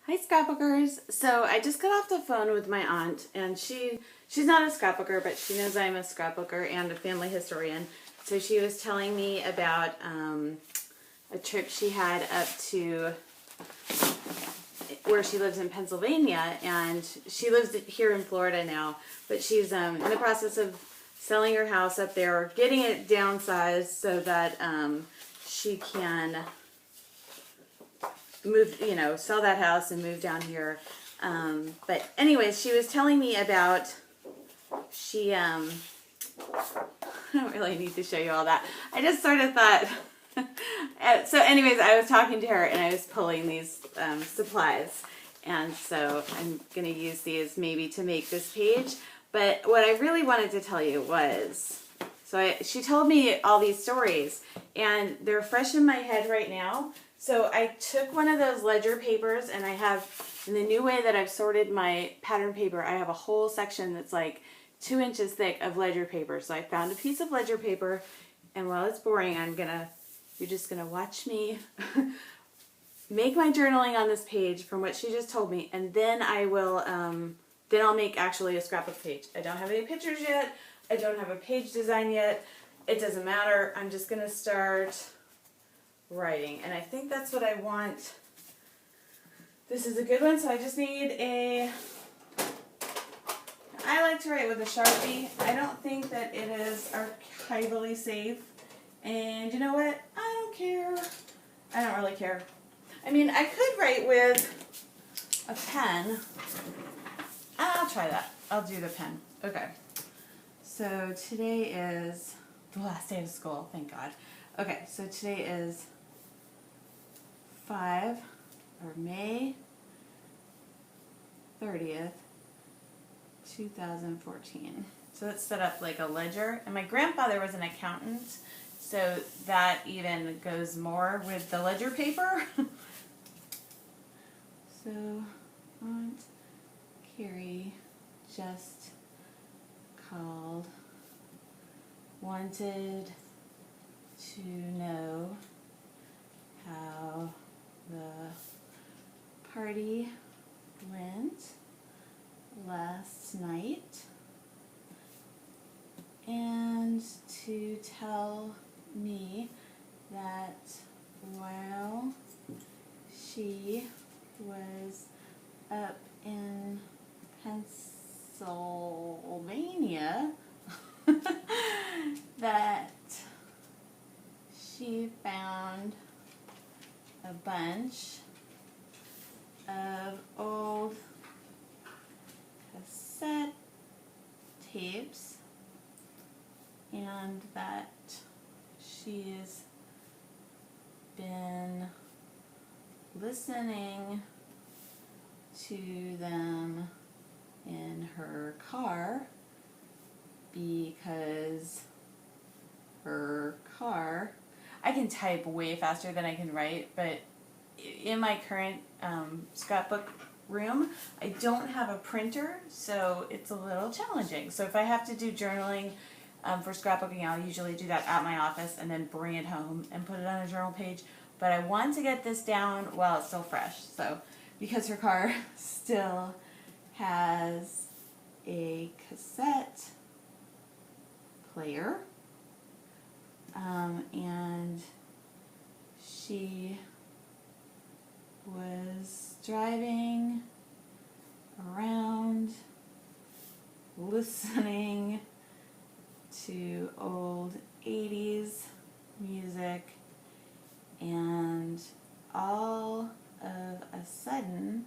Hi, scrapbookers. So I just got off the phone with my aunt, and she's not a scrapbooker, but she knows I'm a scrapbooker and a family historian. So she was telling me about a trip she had up to where she lives in Pennsylvania, and she lives here in Florida now, but she's in the process of selling her house up there, or getting it downsized so that she can move, sell that house and move down here. But anyways, she was telling me about, I don't really need to show you all that. I just sort of thought, so anyways, I was talking to her and I was pulling these supplies. And so I'm going to use these maybe to make this page. But what I really wanted to tell you was, she told me all these stories and they're fresh in my head right now. So I took one of those ledger papers, and I have, in the new way that I've sorted my pattern paper, I have a whole section that's like 2 inches thick of ledger paper. So I found a piece of ledger paper, and while it's boring, you're just gonna watch me make my journaling on this page from what she just told me, and then I'll make actually a scrapbook page. I don't have any pictures yet. I don't have a page design yet. It doesn't matter. I'm just gonna start writing, and I think that's what I want. This is a good one, so I just need I like to write with a Sharpie. I don't think that it is archivally safe, and you know what? I don't care. I don't really care. I mean, I could write with a pen. I'll try that. I'll do the pen. Okay. So today is the last day of school, thank God. Okay, so today is May 30th, 2014. So let's set up like a ledger. And my grandfather was an accountant, so that even goes more with the ledger paper. So Aunt Carrie just called, wanted to know how the party went last night, and to tell me that while she was up in Pennsylvania that she found a bunch of old cassette tapes, and that she's been listening to them in her car because her car, I can type way faster than I can write, but in my current scrapbook room, I don't have a printer, so it's a little challenging. So if I have to do journaling for scrapbooking, I'll usually do that at my office and then bring it home and put it on a journal page. But I want to get this down while it's still fresh. So because her car still has a cassette player, and she was driving around listening to old 80s music, and all of a sudden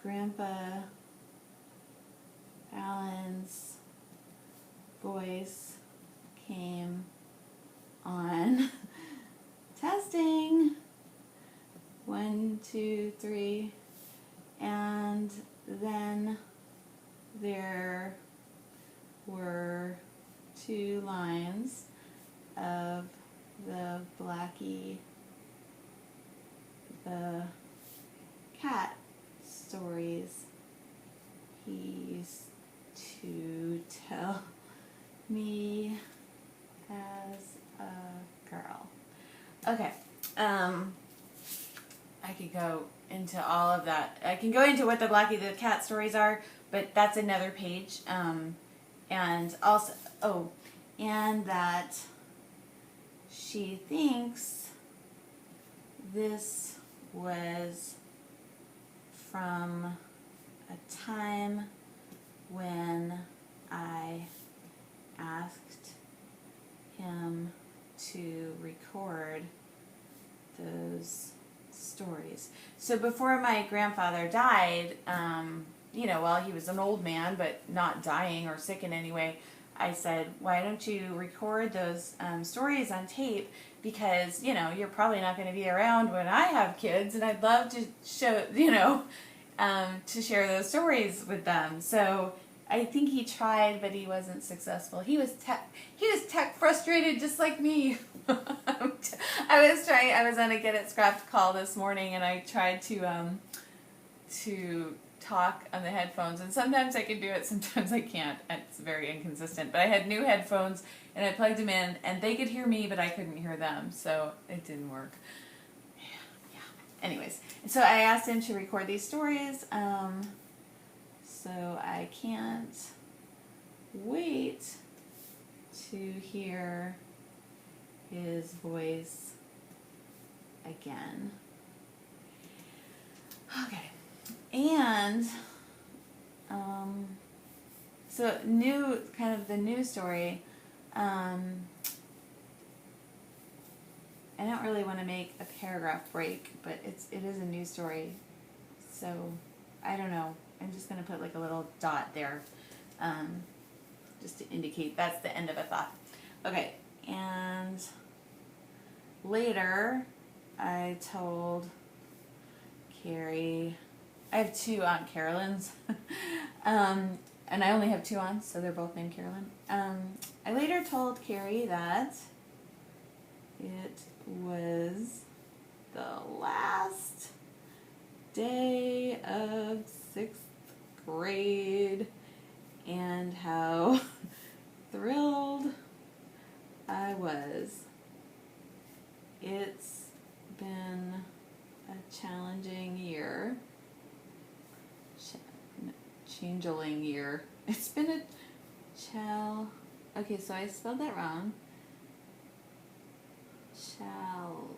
Grandpa Alan's voice came on. Testing. 1, 2, 3. And then there were 2 lines of the Blackie the cat stories he used to tell me as a girl. Okay. I could go into all of that. I can go into what the Blackie the Cat stories are, but that's another page. And also, oh, and that she thinks this was from a time when I asked him to record those stories. So before my grandfather died, while he was an old man but not dying or sick in any way, I said, why don't you record those stories on tape? Because, you're probably not going to be around when I have kids, and I'd love to show, to share those stories with them. So I think he tried, but he wasn't successful. He was tech frustrated, just like me. I was on a Get It Scrapped call this morning, and I tried to talk on the headphones, and sometimes I can do it, sometimes I can't. It's very inconsistent. But I had new headphones, and I plugged them in, and they could hear me, but I couldn't hear them, so it didn't work. Yeah. Anyways, so I asked him to record these stories, so I can't wait to hear his voice again. Okay. And, so the new story, I don't really want to make a paragraph break, but it is a new story, so I don't know. I'm just going to put like a little dot there, just to indicate that's the end of a thought. Okay, and later I told Carrie, I have two Aunt Carolyns, and I only have two aunts, so they're both named Carolyn. I later told Carrie that it was the last day of 6th grade and how thrilled I was. It's been a challenging year. Changeling year. It's been a okay, so I spelled that wrong. Challenging.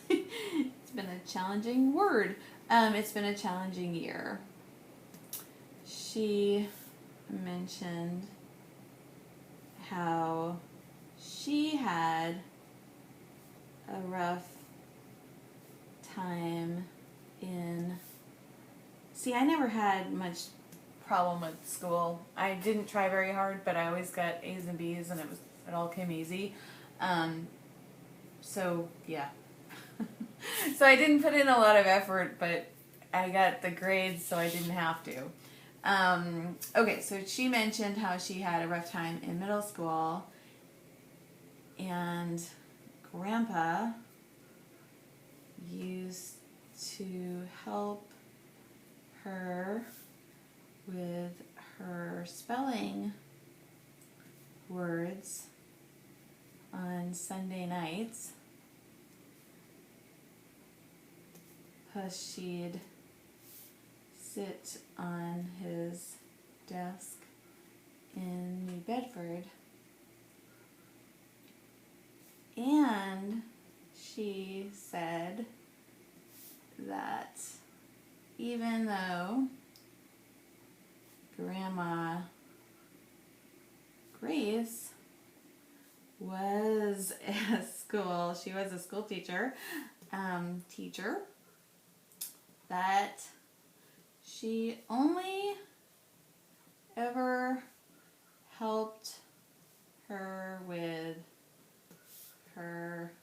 It's been a challenging word. It's been a challenging year. She mentioned how she had a rough time in... See, I never had much problem with school. I didn't try very hard, but I always got A's and B's, and it all came easy. So, yeah. So I didn't put in a lot of effort, but I got the grades, so I didn't have to. Okay, so she mentioned how she had a rough time in middle school, and Grandpa used to help her with her spelling words on Sunday nights, plus she'd sit on his desk in New Bedford, and she said that even though Grandma Grace was she was a school teacher, that she only ever helped her with her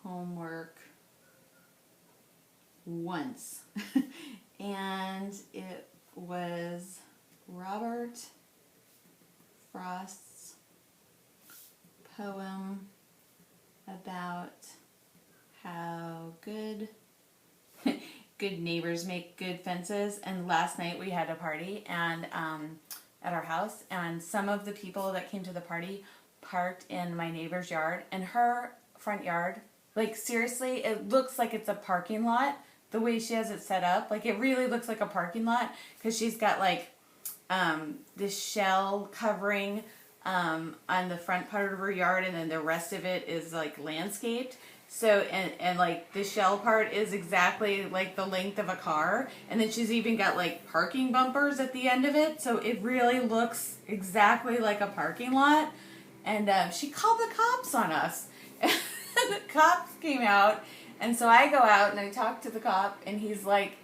homework once. And it was Robert Frost's poem about how good neighbors make good fences. And last night we had a party and at our house, and some of the people that came to the party parked in my neighbor's yard, and her front yard Like, seriously, it looks like it's a parking lot, the way she has it set up. Like, it really looks like a parking lot, because she's got, like, this shell covering on the front part of her yard, and then the rest of it is, like, landscaped. So, and like, the shell part is exactly, like, the length of a car. And then she's even got, like, parking bumpers at the end of it. So it really looks exactly like a parking lot. And she called the cops on us. The cops came out, and so I go out and I talk to the cop, and he's like,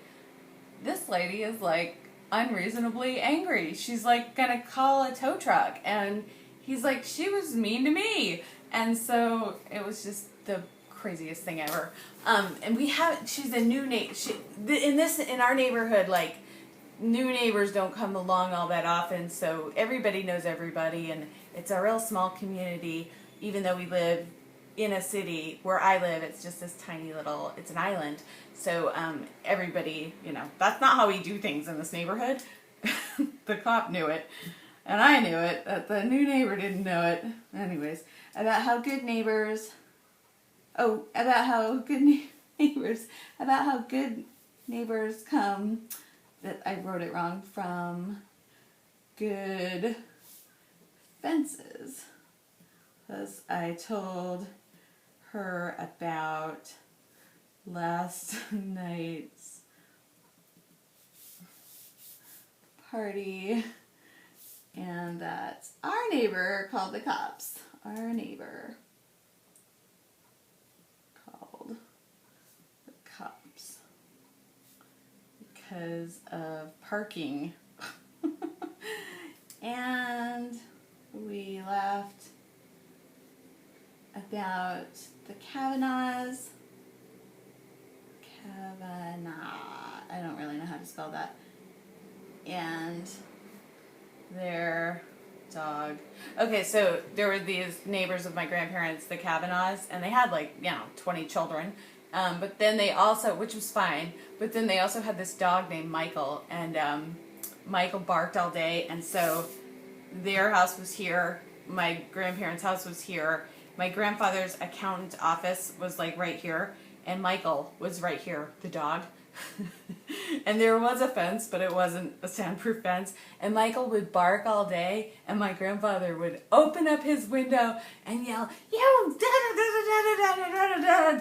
this lady is like unreasonably angry. She's like gonna call a tow truck, and he's like, she was mean to me. And so it was just the craziest thing ever. And she's a new neighbor. In our neighborhood, like, new neighbors don't come along all that often, so everybody knows everybody, and it's a real small community, even though we live in a city. Where I live, it's just this tiny little, it's an island. So everybody, that's not how we do things in this neighborhood. The cop knew it, and I knew it, but the new neighbor didn't know it. Anyways, about how good neighbors come, that I wrote it wrong, from good fences. Because I told her about last night's party, and that our neighbor called the cops. Our neighbor called the cops because of parking. And we laughed about the Kavanaughs. I don't really know how to spell that. And their dog. Okay, so there were these neighbors of my grandparents, the Kavanaughs, and they had 20 children. But then they also, which was fine, but then they also had this dog named Michael, and Michael barked all day, and so their house was here, my grandparents' house was here, my grandfather's accountant office was right here, and Michael was right here, the dog. And there was a fence, but it wasn't a soundproof fence, and Michael would bark all day, and my grandfather would open up his window and yell, "You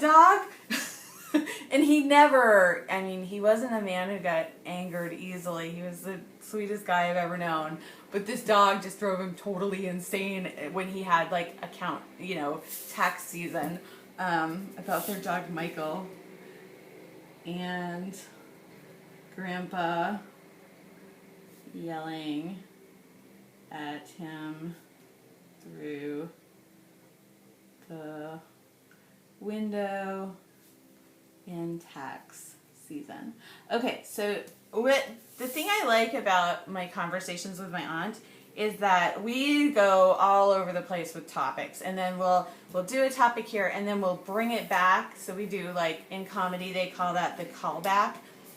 dog!" And he wasn't a man who got angered easily. He was the sweetest guy I've ever known. But this dog just drove him totally insane when he had tax season, about their dog Michael. And Grandpa yelling at him through the window in tax season. Okay, so the thing I like about my conversations with my aunt is that we go all over the place with topics, and then we'll do a topic here, and then we'll bring it back. So we do, in comedy they call that the callback.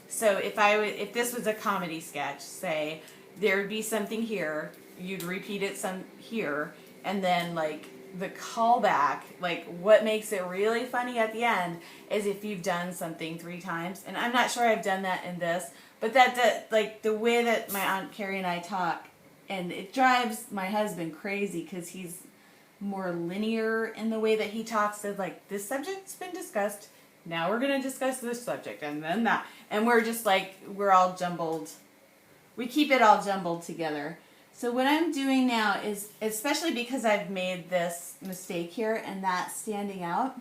So if this was a comedy sketch, say there would be something here, you'd repeat it some here, and then the callback, what makes it really funny at the end is if you've done something 3 times. And I'm not sure I've done that in this, but the way that my Aunt Carrie and I talk, and it drives my husband crazy because he's more linear in the way that he talks. So this subject's been discussed, now we're going to discuss this subject, and then that. And we're just we're all jumbled. We keep it all jumbled together. So what I'm doing now is, especially because I've made this mistake here and that's standing out,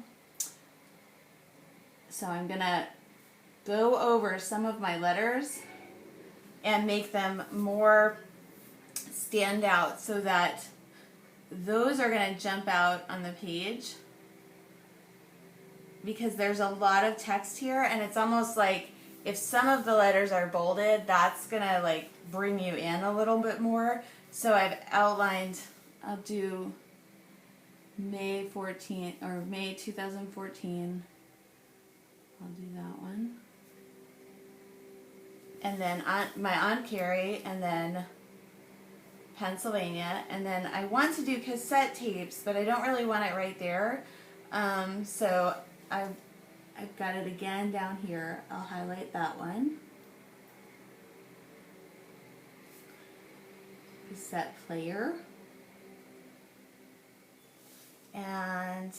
so I'm going to go over some of my letters and make them more stand out so that those are going to jump out on the page, because there's a lot of text here, and it's almost like if some of the letters are bolded, that's going to bring you in a little bit more. So I've outlined, I'll do May 2014. I'll do that one. And then my Aunt Carrie, and then Pennsylvania, and then I want to do cassette tapes, but I don't really want it right there. So I've got it again down here. I'll highlight that one. Cassette player. And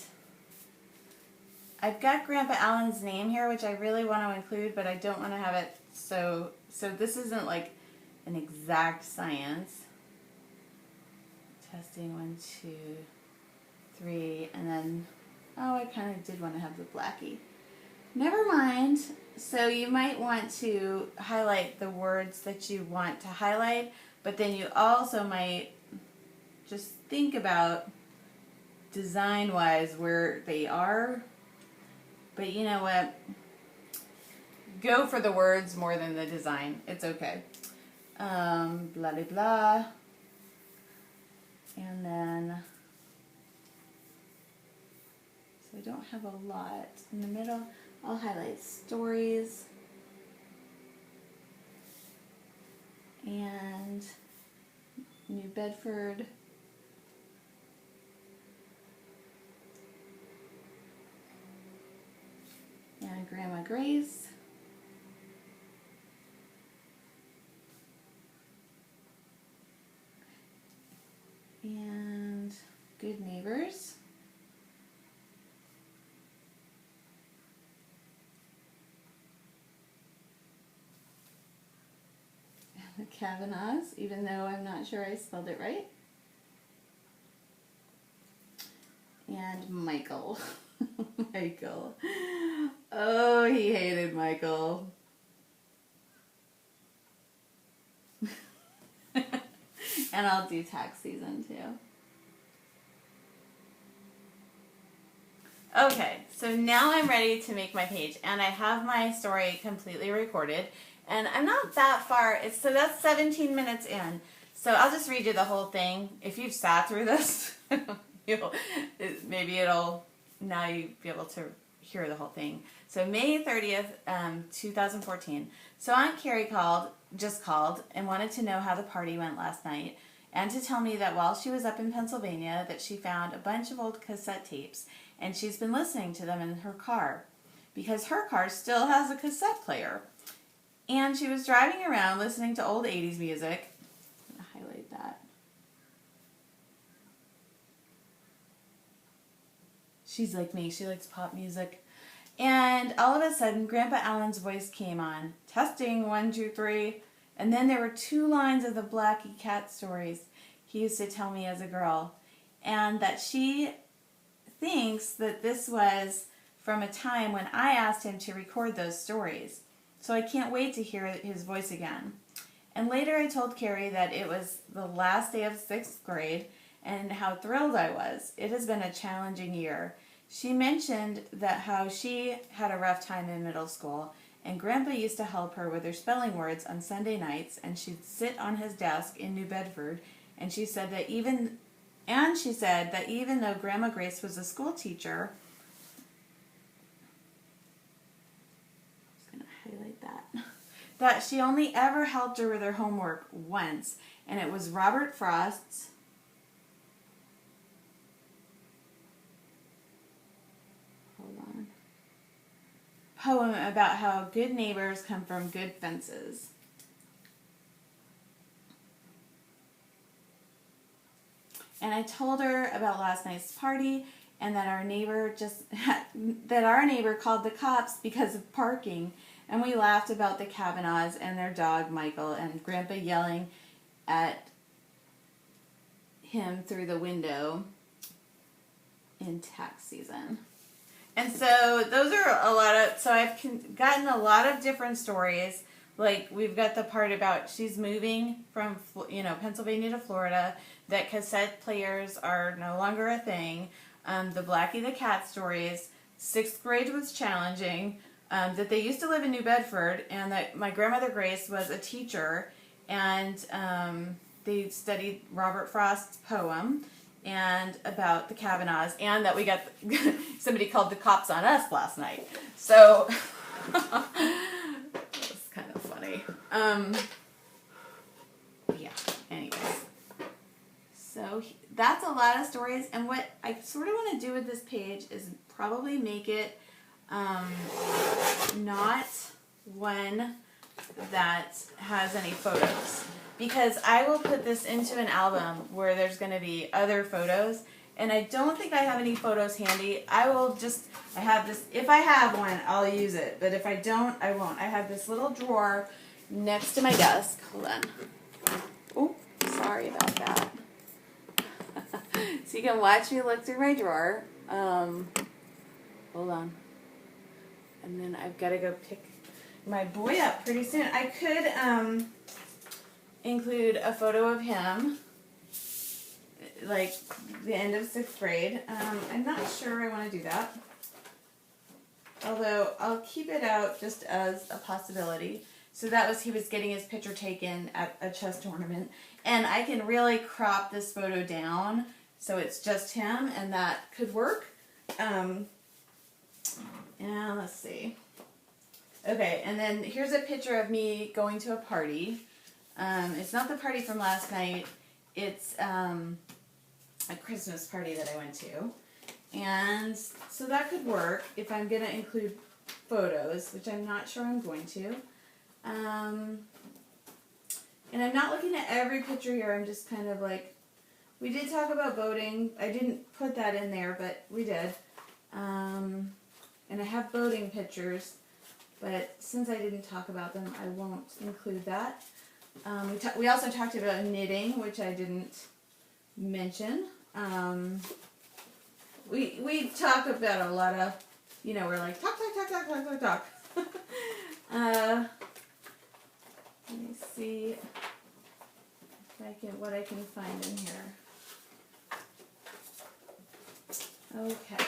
I've got Grandpa Allen's name here, which I really want to include, but I don't want to have it so this isn't like an exact science. Testing 1, 2, 3, and then, oh, I kind of did want to have the Blackie. Never mind. So you might want to highlight the words that you want to highlight, but then you also might just think about design-wise where they are. But you know what? Go for the words more than the design. It's okay. Blah, blah, blah. And then, so I don't have a lot. In the middle, I'll highlight stories. And New Bedford. And Grandma Grace. And Good Neighbors. And the Kavanaughs, even though I'm not sure I spelled it right. And Michael. Michael. Oh, he hated Michael. And I'll do tax season too. Okay, so now I'm ready to make my page, and I have my story completely recorded, and I'm not that far. So that's 17 minutes in. So I'll just read you the whole thing. If you've sat through this, maybe it'll, now you'll be able to hear the whole thing. So May 30th, 2014. So Aunt Carrie just called and wanted to know how the party went last night, and to tell me that while she was up in Pennsylvania that she found a bunch of old cassette tapes, and she's been listening to them in her car because her car still has a cassette player. And she was driving around listening to old 80s music. I'm going to highlight that. She's like me. She likes pop music. And all of a sudden, Grandpa Allen's voice came on. Testing, 1, 2, 3. And then there were 2 lines of the Blackie cat stories he used to tell me as a girl. And that she thinks that this was from a time when I asked him to record those stories. So I can't wait to hear his voice again. And later I told Carrie that it was the last day of 6th grade and how thrilled I was. It has been a challenging year. She mentioned that how she had a rough time in middle school, and Grandpa used to help her with her spelling words on Sunday nights, and she'd sit on his desk in New Bedford, and she said that even though Grandma Grace was a school teacher, I'm just going to highlight that she only ever helped her with her homework once, and it was Robert Frost's poem about how good neighbors come from good fences. And I told her about last night's party and that our neighbor called the cops because of parking. And we laughed about the Kavanaughs and their dog Michael and Grandpa yelling at him through the window in tax season. And so those are so I've gotten a lot of different stories. Like we've got the part about she's moving from, Pennsylvania to Florida, that cassette players are no longer a thing, the Blackie the cat stories, 6th grade was challenging, that they used to live in New Bedford, and that my grandmother Grace was a teacher, and they studied Robert Frost's poem, and about the Kavanaughs, and that we got somebody called the cops on us last night. So that's kind of funny. Yeah, anyways. So that's a lot of stories, and what I sort of want to do with this page is probably make it not one that has any photos, because I will put this into an album where there's going to be other photos, and I don't think I have any photos handy. I have this, if I have one, I'll use it, but if I don't, I won't. I have this little drawer next to my desk. Hold on. Oh, sorry about that. So you can watch me look through my drawer. Hold on. And then I've got to go pick my boy up pretty soon. I could include a photo of him, like the end of 6th grade. I'm not sure I want to do that. Although I'll keep it out just as a possibility. So that was, he was getting his picture taken at a chess tournament. And I can really crop this photo down so it's just him, and that could work. And let's see. Okay, and then here's a picture of me going to a party. It's not the party from last night. It's a Christmas party that I went to. And so that could work if I'm going to include photos, which I'm not sure I'm going to. And I'm not looking at every picture here. I'm just kind of like, we did talk about boating. I didn't put that in there, but we did. And I have boating pictures, but since I didn't talk about them, I won't include that. We also talked about knitting, which I didn't mention. We talk about a lot of, we're like, talk. Let me see what I can find in here. Okay.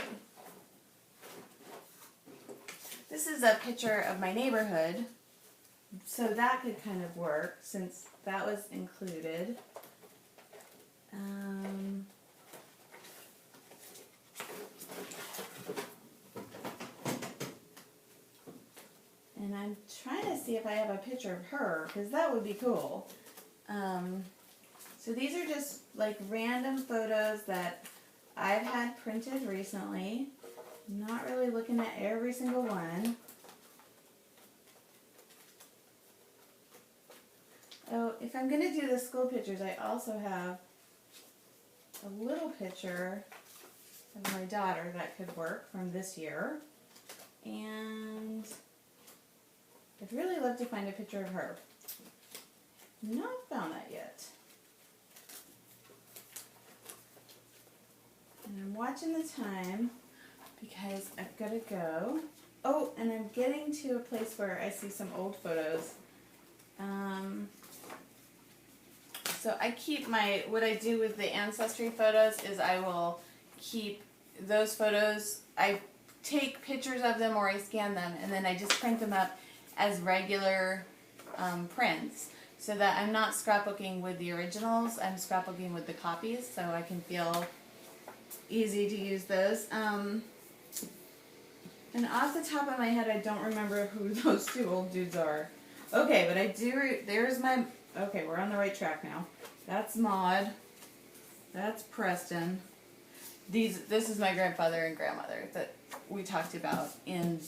This is a picture of my neighborhood, so that could kind of work since that was included. And I'm trying to see if I have a picture of her, because that would be cool. So these are just like random photos that I've had printed recently. I'm not really looking at every single one. Oh, if I'm going to do the school pictures, I also have a little picture of my daughter that could work from this year. And I'd really love to find a picture of her. Not found that yet. And I'm watching the time because I've got to go. Oh, and I'm getting to a place where I see some old photos. So I keep what I do with the ancestry photos is I will keep those photos. I take pictures of them or I scan them, and then I just print them up as regular prints, so that I'm not scrapbooking with the originals, I'm scrapbooking with the copies, so I can feel easy to use those. And off the top of my head, I don't remember who those two old dudes are. Okay, but I do, okay, we're on the right track now. That's Maud. That's Preston. This is my grandfather and grandmother that we talked about in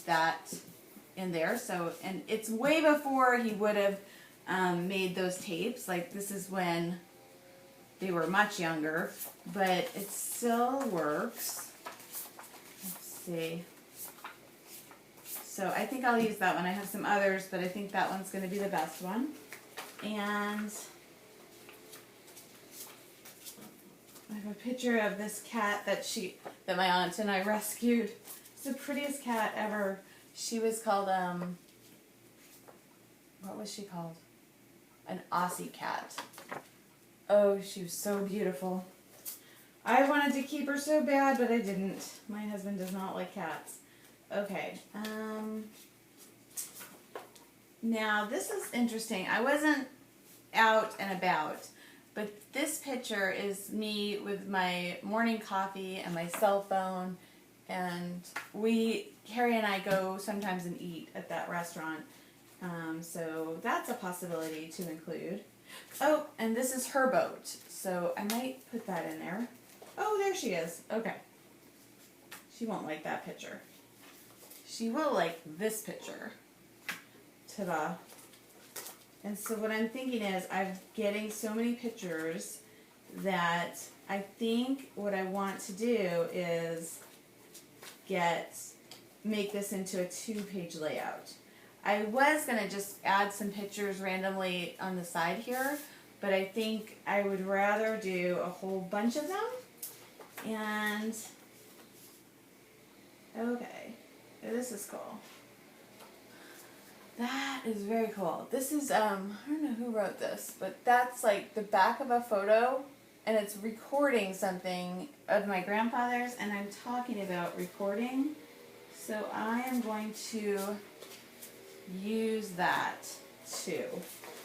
there. So, and it's way before he would have made those tapes. Like, this is when they were much younger, but it still works. Let's see. So I think I'll use that one. I have some others, but I think that one's going to be the best one. And I have a picture of this cat that my aunt and I rescued. It's the prettiest cat ever. She was called, what was she called? An Aussie cat. Oh, she was so beautiful. I wanted to keep her so bad, but I didn't. My husband does not like cats. Okay. Now, this is interesting. I wasn't out and about, but this picture is me with my morning coffee and my cell phone, and Carrie and I go sometimes and eat at that restaurant, so that's a possibility to include. Oh, and this is her boat, so I might put that in there. Oh, there she is. Okay. She won't like that picture. she will like this picture. Ta-da. And so what I'm thinking is I'm getting so many pictures that I think what I want to do is make this into a 2-page layout. I was going to just add some pictures randomly on the side here, but I think I would rather do a whole bunch of them. And, okay, this is cool. That is very cool. This is, I don't know who wrote this, but that's like the back of a photo, and it's recording something of my grandfather's, and I'm talking about recording. So I am going to use that too.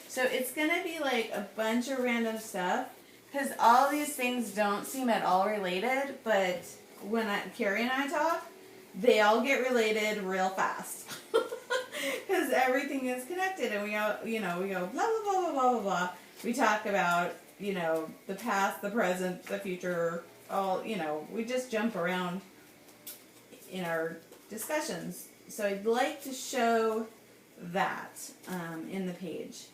So it's going to be like a bunch of random stuff, because all these things don't seem at all related, but when Carrie and I talk, they all get related real fast. Because everything is connected, and we all, we go blah, blah, blah, blah, blah, blah, blah. We talk about, the past, the present, the future, all, we just jump around in our discussions. So I'd like to show that in the page.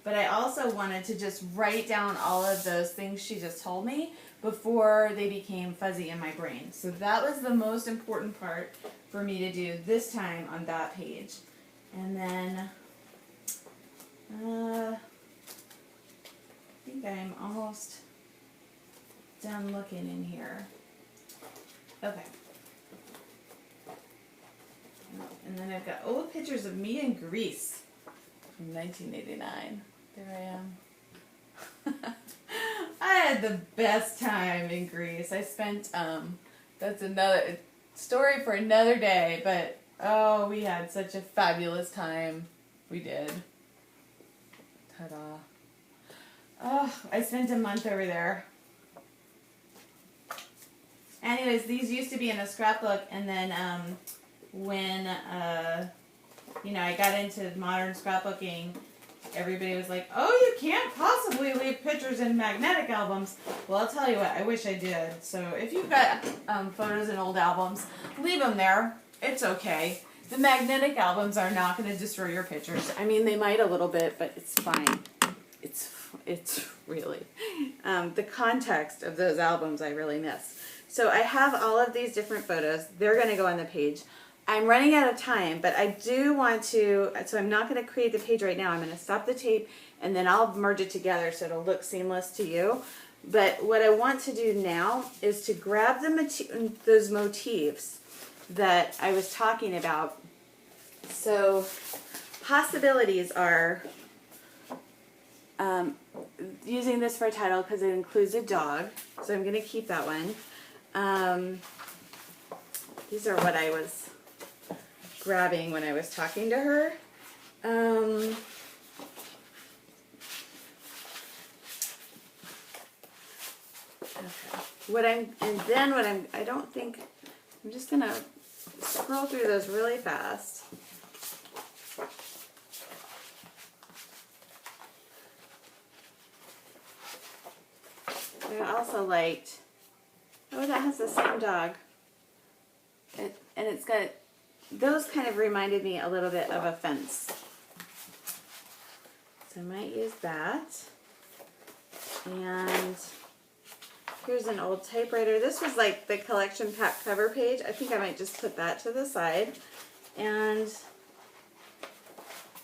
But I also wanted to just write down all of those things she just told me before they became fuzzy in my brain. So that was the most important part for me to do this time on that page. And then I think I'm almost done looking in here. Okay. And then I've got old pictures of me in Greece from 1989. There I am. I had the best time in Greece. I spent, that's another story for another day, but oh, we had such a fabulous time. We did. Ta-da. Oh, I spent a month over there. Anyways, these used to be in a scrapbook, and then when I got into modern scrapbooking, everybody was like, oh, you can't possibly leave pictures in magnetic albums. Well, I'll tell you what, I wish I did. So if you've got photos in old albums, leave them there. It's okay. The magnetic albums are not going to destroy your pictures. I mean, they might a little bit, but it's fine. It's really, the context of those albums I really miss. So I have all of these different photos. They're going to go on the page. I'm running out of time, but I do want to, so I'm not going to create the page right now. I'm going to stop the tape, and then I'll merge it together so it'll look seamless to you. But what I want to do now is to grab those motifs that I was talking about. So possibilities are using this for a title because it includes a dog, so I'm going to keep that one. These are what I was grabbing when I was talking to her. Okay. I'm just gonna scroll through those really fast. I also liked, that has the same dog. And it's got, those kind of reminded me a little bit of a fence. So I might use that. And here's an old typewriter. This was like the collection pack cover page. I think I might just put that to the side. And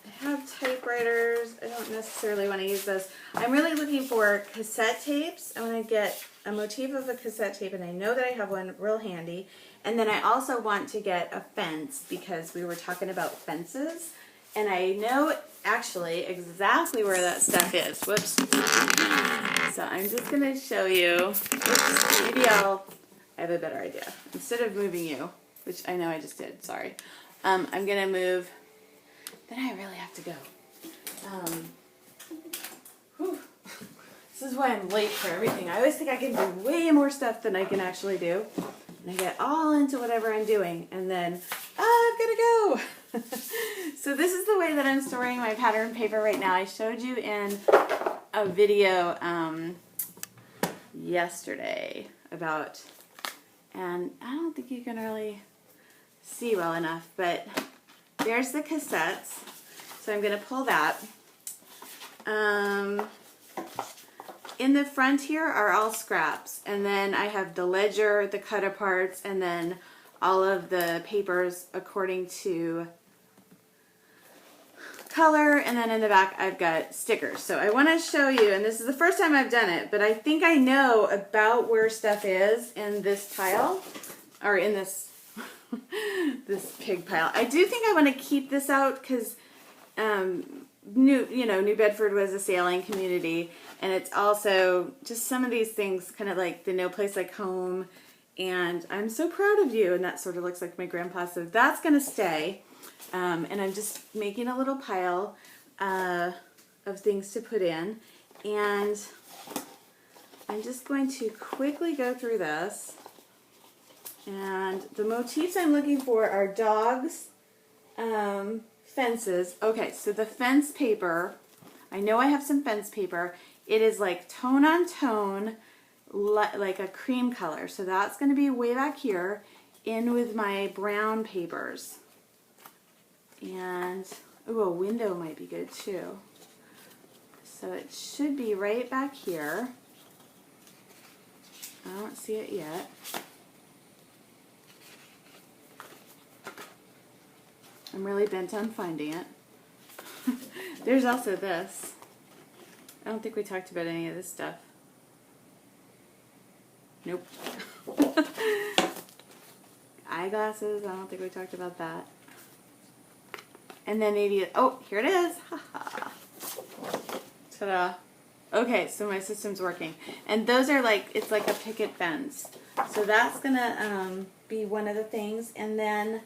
I have typewriters. I don't necessarily want to use those. I'm really looking for cassette tapes. I want to get a motif of a cassette tape, and I know that I have one real handy. And then I also want to get a fence because we were talking about fences. And I know actually exactly where that stuff is. Whoops. So I'm just going to show you. Oops, maybe I have a better idea. Instead of moving you, which I know I just did, sorry. I'm going to move. Then I really have to go. This is why I'm late for everything. I always think I can do way more stuff than I can actually do. And I get all into whatever I'm doing. And then, I've got to go. So this is the way that I'm storing my pattern paper right now. I showed you in a video yesterday about, and I don't think you can really see well enough, but there's the cassettes. So I'm going to pull that. In the front here are all scraps, and then I have the ledger, the cut-aparts, and then all of the papers according to color, and then in the back I've got stickers. So I want to show you, and this is the first time I've done it, but I think I know about where stuff is in this pile, or in this this pig pile. I do think I want to keep this out because New Bedford was a sailing community, and it's also just some of these things, kind of like the No Place Like Home, and I'm so proud of you, and that sort of looks like my grandpa, so that's going to stay. And I'm just making a little pile of things to put in, and I'm just going to quickly go through this. And the motifs I'm looking for are dogs, fences. Okay, so the fence paper, I know I have some fence paper. It is like tone on tone, like a cream color. So that's going to be way back here in with my brown papers. And, ooh, a window might be good too. So it should be right back here. I don't see it yet. I'm really bent on finding it. There's also this. I don't think we talked about any of this stuff. Nope. Eyeglasses, I don't think we talked about that. And then maybe, oh, here it is. Ta-da. Okay, so my system's working. And those are like, it's like a picket fence. So that's gonna be one of the things. And then,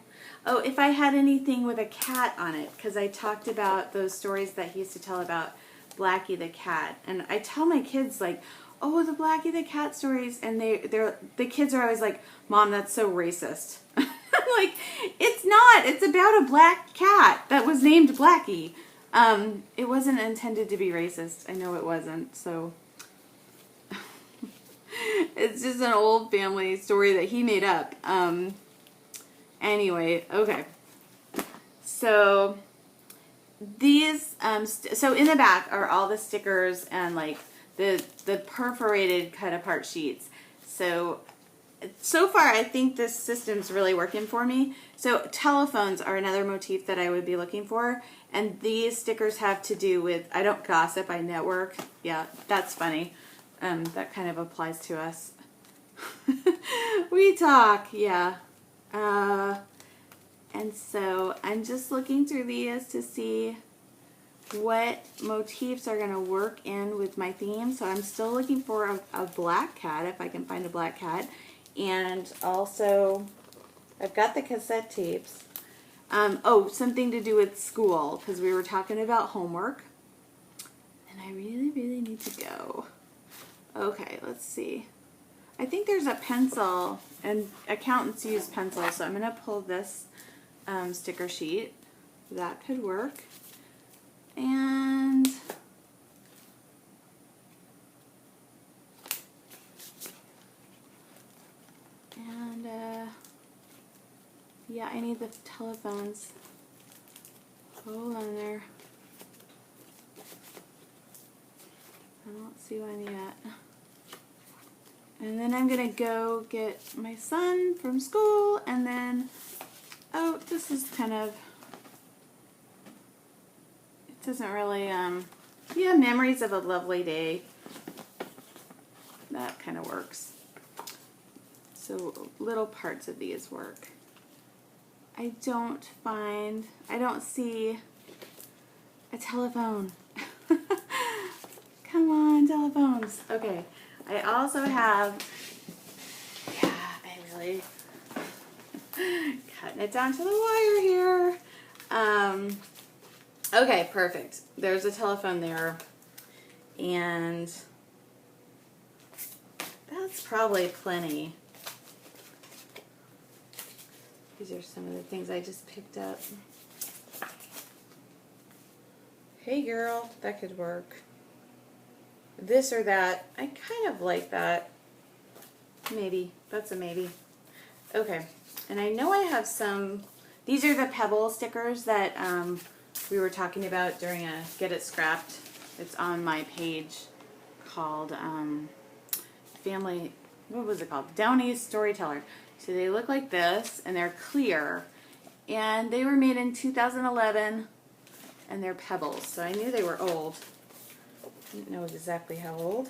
oh, if I had anything with a cat on it, because I talked about those stories that he used to tell about Blackie the cat. And I tell my kids, like, oh, the Blackie the cat stories. And the kids are always like, Mom, that's so racist. Like, it's not. It's about a black cat that was named Blackie. It wasn't intended to be racist. I know it wasn't, so it's just an old family story that he made up. Anyway, okay. So these, so in the back are all the stickers and like the perforated cut apart sheets. So far, I think this system's really working for me. So telephones are another motif that I would be looking for. And these stickers have to do with, I don't gossip, I network. Yeah, that's funny. That kind of applies to us. We talk, yeah. And so I'm just looking through these to see what motifs are going to work in with my theme. So I'm still looking for a black cat, if I can find a black cat. And also, I've got the cassette tapes. Oh, something to do with school, because we were talking about homework. And I really, really need to go. Okay, let's see. I think there's a pencil, and accountants use pencils, so I'm going to pull this sticker sheet. That could work. And yeah, I need the telephones. Hold on there. I don't see one yet. And then I'm going to go get my son from school, and then, oh, this is kind of, it doesn't really, yeah, memories of a lovely day. That kind of works. So little parts of these work. I don't see a telephone. Come on, telephones. Okay. I also have, yeah, I really cutting it down to the wire here. Okay, perfect. There's a telephone there. And that's probably plenty. These are some of the things I just picked up. Hey girl, that could work. This or that. I kind of like that. Maybe. That's a maybe. Okay. And I know I have some, these are the Pebble stickers that we were talking about during a Get It Scrapped. It's on my page called Family, what was it called? Downey's Storyteller. So they look like this, and they're clear. And they were made in 2011, and they're pebbles. So I knew they were old. Didn't know exactly how old.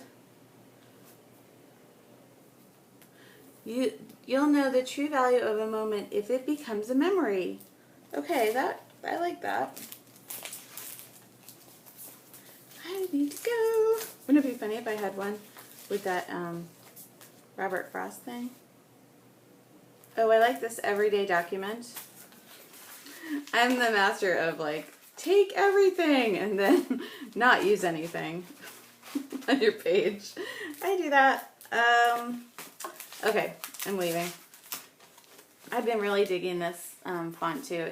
You'll know the true value of a moment if it becomes a memory. Okay, I like that. I need to go. Wouldn't it be funny if I had one with that Robert Frost thing? Oh, I like this everyday document. I'm the master of like, take everything and then not use anything on your page. I do that. Okay, I'm leaving. I've been really digging this font too.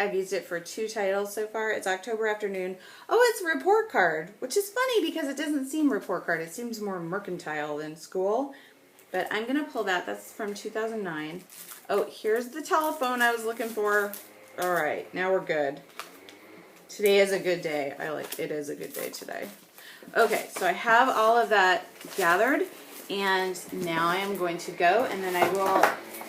I've used it for 2 titles so far. It's October Afternoon. Oh, it's report card, which is funny because it doesn't seem report card. It seems more mercantile than school. But I'm going to pull that. That's from 2009. Oh, here's the telephone I was looking for. All right, now we're good. Today is a good day. It is a good day today. Okay, so I have all of that gathered, and now I am going to go, and then I will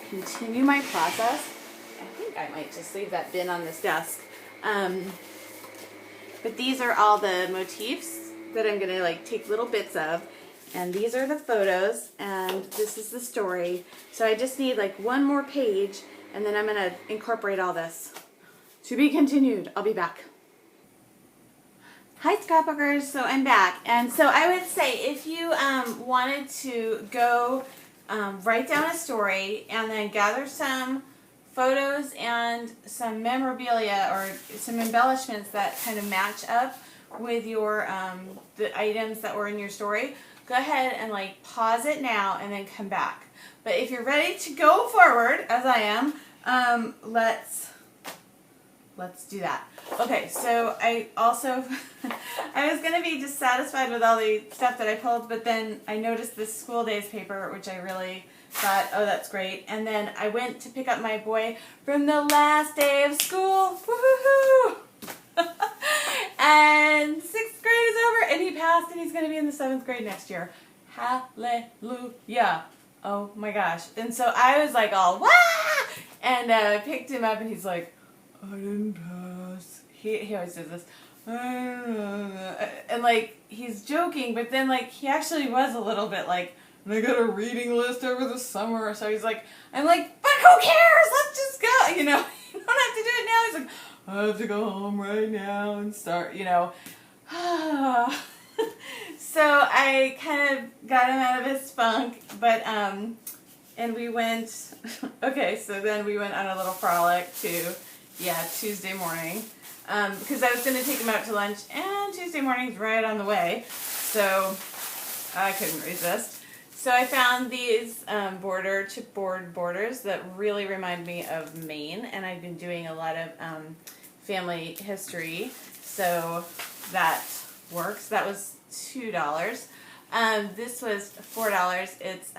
continue my process. I think I might just leave that bin on this desk. But these are all the motifs that I'm going to like take little bits of, and these are the photos, and this is the story. So I just need like one more page, and then I'm going to incorporate all this. To be continued. I'll be back. Hi Scrapbookers, so I'm back. And so I would say if you wanted to go write down a story and then gather some photos and some memorabilia or some embellishments that kind of match up with your the items that were in your story, go ahead and like pause it now and then come back. But if you're ready to go forward, as I am, let's do that. Okay, so I also, I was going to be dissatisfied with all the stuff that I pulled, but then I noticed this school days paper, which I really thought, oh, that's great. And then I went to pick up my boy from the last day of school. Woohoo! And 6th grade is over, and he passed, and he's going to be in the 7th grade next year. Hallelujah. Oh my gosh. And so I was like all, wah! And picked him up, and he's like, I didn't pass. He always does this. And like, he's joking, but then like, he actually was a little bit like, and I got a reading list over the summer. So he's like, I'm like, but who cares? Let's just go. You know, you don't have to do it now. He's like, I have to go home right now and start, you know. So I kind of got him out of his funk, but, and we went, okay, so then we went on a little frolic to, yeah, Tuesday morning, because I was going to take him out to lunch, and Tuesday morning's right on the way, so I couldn't resist. So I found these board-to-board borders that really remind me of Maine, and I've been doing a lot of family history, so that works. That was $2. This was $4. It's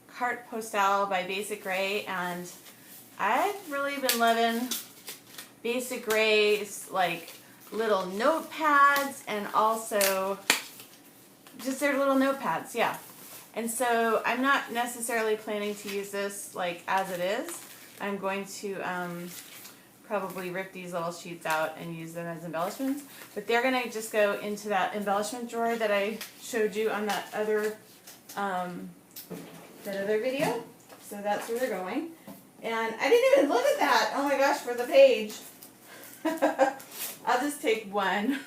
Carte Postale by Basic Gray, and I've really been loving Basic Gray's like little notepads, and also just their little notepads, yeah. And so I'm not necessarily planning to use this like as it is. I'm going to probably rip these little sheets out and use them as embellishments, but they're going to just go into that embellishment drawer that I showed you on that other video. So that's where they're going. And I didn't even look at that. Oh my gosh, for the page. I'll just take one.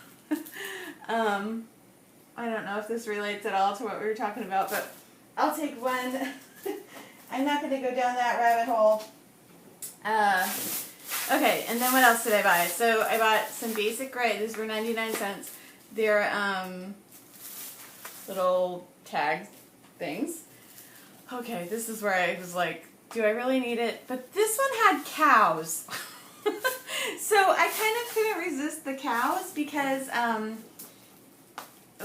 I don't know if this relates at all to what we were talking about, but I'll take one. I'm not going to go down that rabbit hole. Okay, and then what else did I buy? So I bought some Basic Gray. These were 99 cents. They're little tag things. Okay, this is where I was like, do I really need it? But this one had cows. So I kind of couldn't resist the cows because,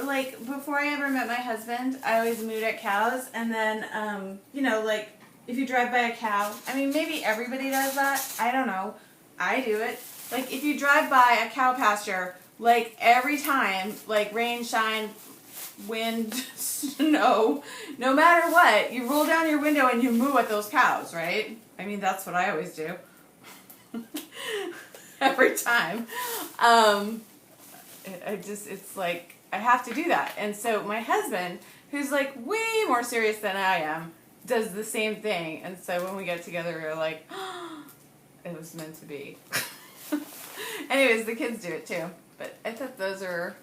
like, before I ever met my husband, I always mooed at cows. And then, you know, like, if you drive by a cow. I mean, maybe everybody does that. I don't know. I do it. Like, if you drive by a cow pasture, like, every time, like, rain, shine, wind, snow, no matter what, you roll down your window and you moo at those cows, right? I mean, that's what I always do. Every time. It's like, I have to do that. And so my husband, who's like way more serious than I am, does the same thing. And so when we get together, we're like, oh, it was meant to be. Anyways, the kids do it too. But I thought those are,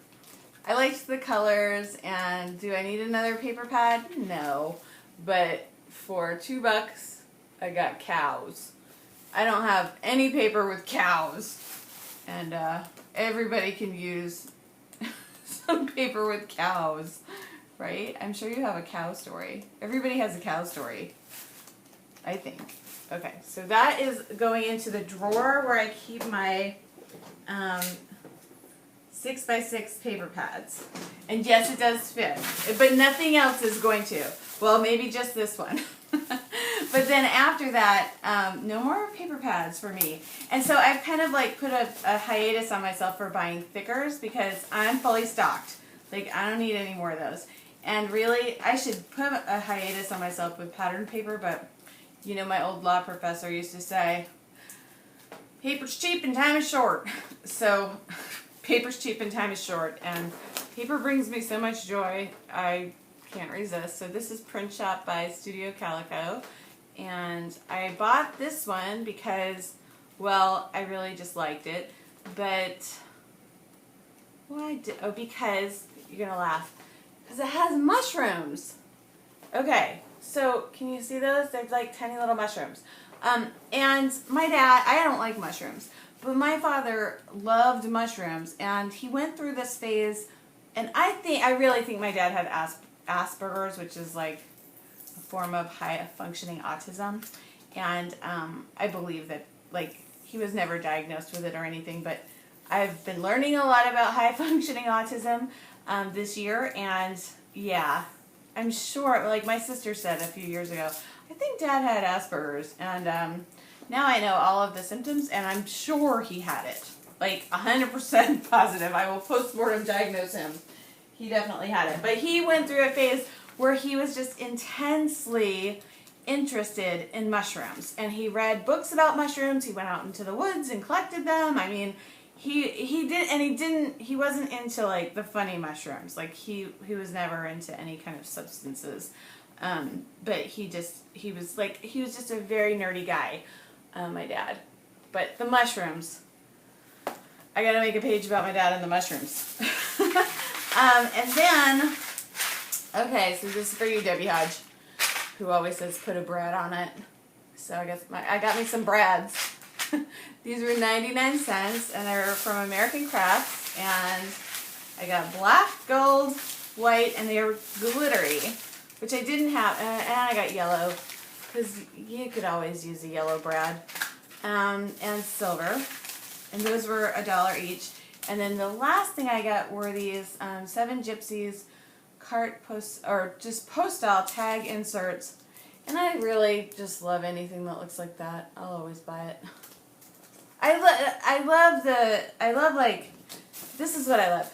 I liked the colors. And do I need another paper pad? No. But for $2, I got cows. I don't have any paper with cows. And everybody can use some paper with cows, right? I'm sure you have a cow story. Everybody has a cow story, I think. Okay, so that is going into the drawer where I keep my 6x6 paper pads. And yes, it does fit, but nothing else is going to. Well, maybe just this one. But then after that, no more paper pads for me. And so I've kind of like put a hiatus on myself for buying thickers because I'm fully stocked. Like, I don't need any more of those. And really, I should put a hiatus on myself with pattern paper, but you know, my old law professor used to say, paper's cheap and time is short. So paper's cheap and time is short. And paper brings me so much joy. I can't resist. So this is Print Shop by Studio Calico. And I bought this one because, well, I really just liked it. But why did, oh, because, you're going to laugh, because it has mushrooms. Okay, so can you see those? They're like tiny little mushrooms. And my dad, I don't like mushrooms, but my father loved mushrooms, and he went through this phase, and I really think my dad had Asperger's, which is like a form of high functioning autism. And I believe that, like, he was never diagnosed with it or anything, but I've been learning a lot about high functioning autism this year, and yeah, I'm sure, like my sister said a few years ago, I think Dad had Asperger's, and now I know all of the symptoms, and I'm sure he had it. Like 100% positive. I will postmortem diagnose him. He definitely had it. But he went through a phase where he was just intensely interested in mushrooms, and he read books about mushrooms. He went out into the woods and collected them. I mean, he wasn't into like the funny mushrooms. Like he was never into any kind of substances. But he was just a very nerdy guy, my dad. But the mushrooms, I gotta make a page about my dad and the mushrooms. And then, okay, so this is for you, Debbie Hodge, who always says put a Brad on it. So I guess I got me some Brads. These were 99 cents, and they're from American Crafts, and I got black, gold, white, and they were glittery, which I didn't have, and I got yellow, because you could always use a yellow Brad, and silver, and those were $1 each. And then the last thing I got were these 7 Gypsies cart post, or just post-style tag inserts, and I really just love anything that looks like that. I'll always buy it. I love like, this is what I love.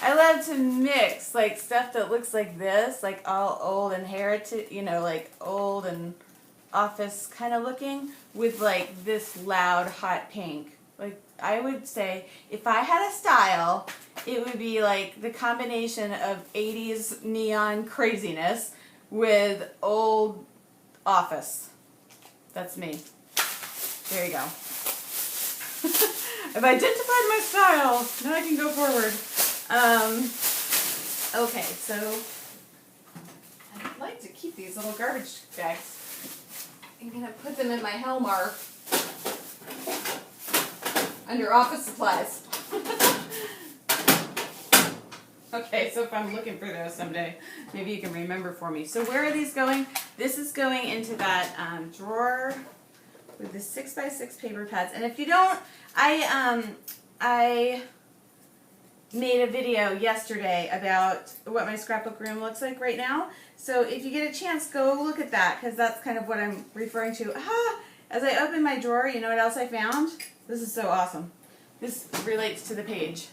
I love to mix like stuff that looks like this, like all old and heritage, you know, like old and office kind of looking, with like this loud hot pink. Like, I would say if I had a style, it would be like the combination of 80s neon craziness with old office. That's me. There you go. I've identified my style. Now I can go forward. Okay, so I'd like to keep these little garbage bags. I'm going to put them in my Helmar under office supplies. Okay, so if I'm looking for those someday, maybe you can remember for me. So where are these going? This is going into that drawer with the 6x6 paper pads. And if you don't, I made a video yesterday about what my scrapbook room looks like right now. So if you get a chance, go look at that, because that's kind of what I'm referring to. As I opened my drawer, you know what else I found? This is so awesome. This relates to the page.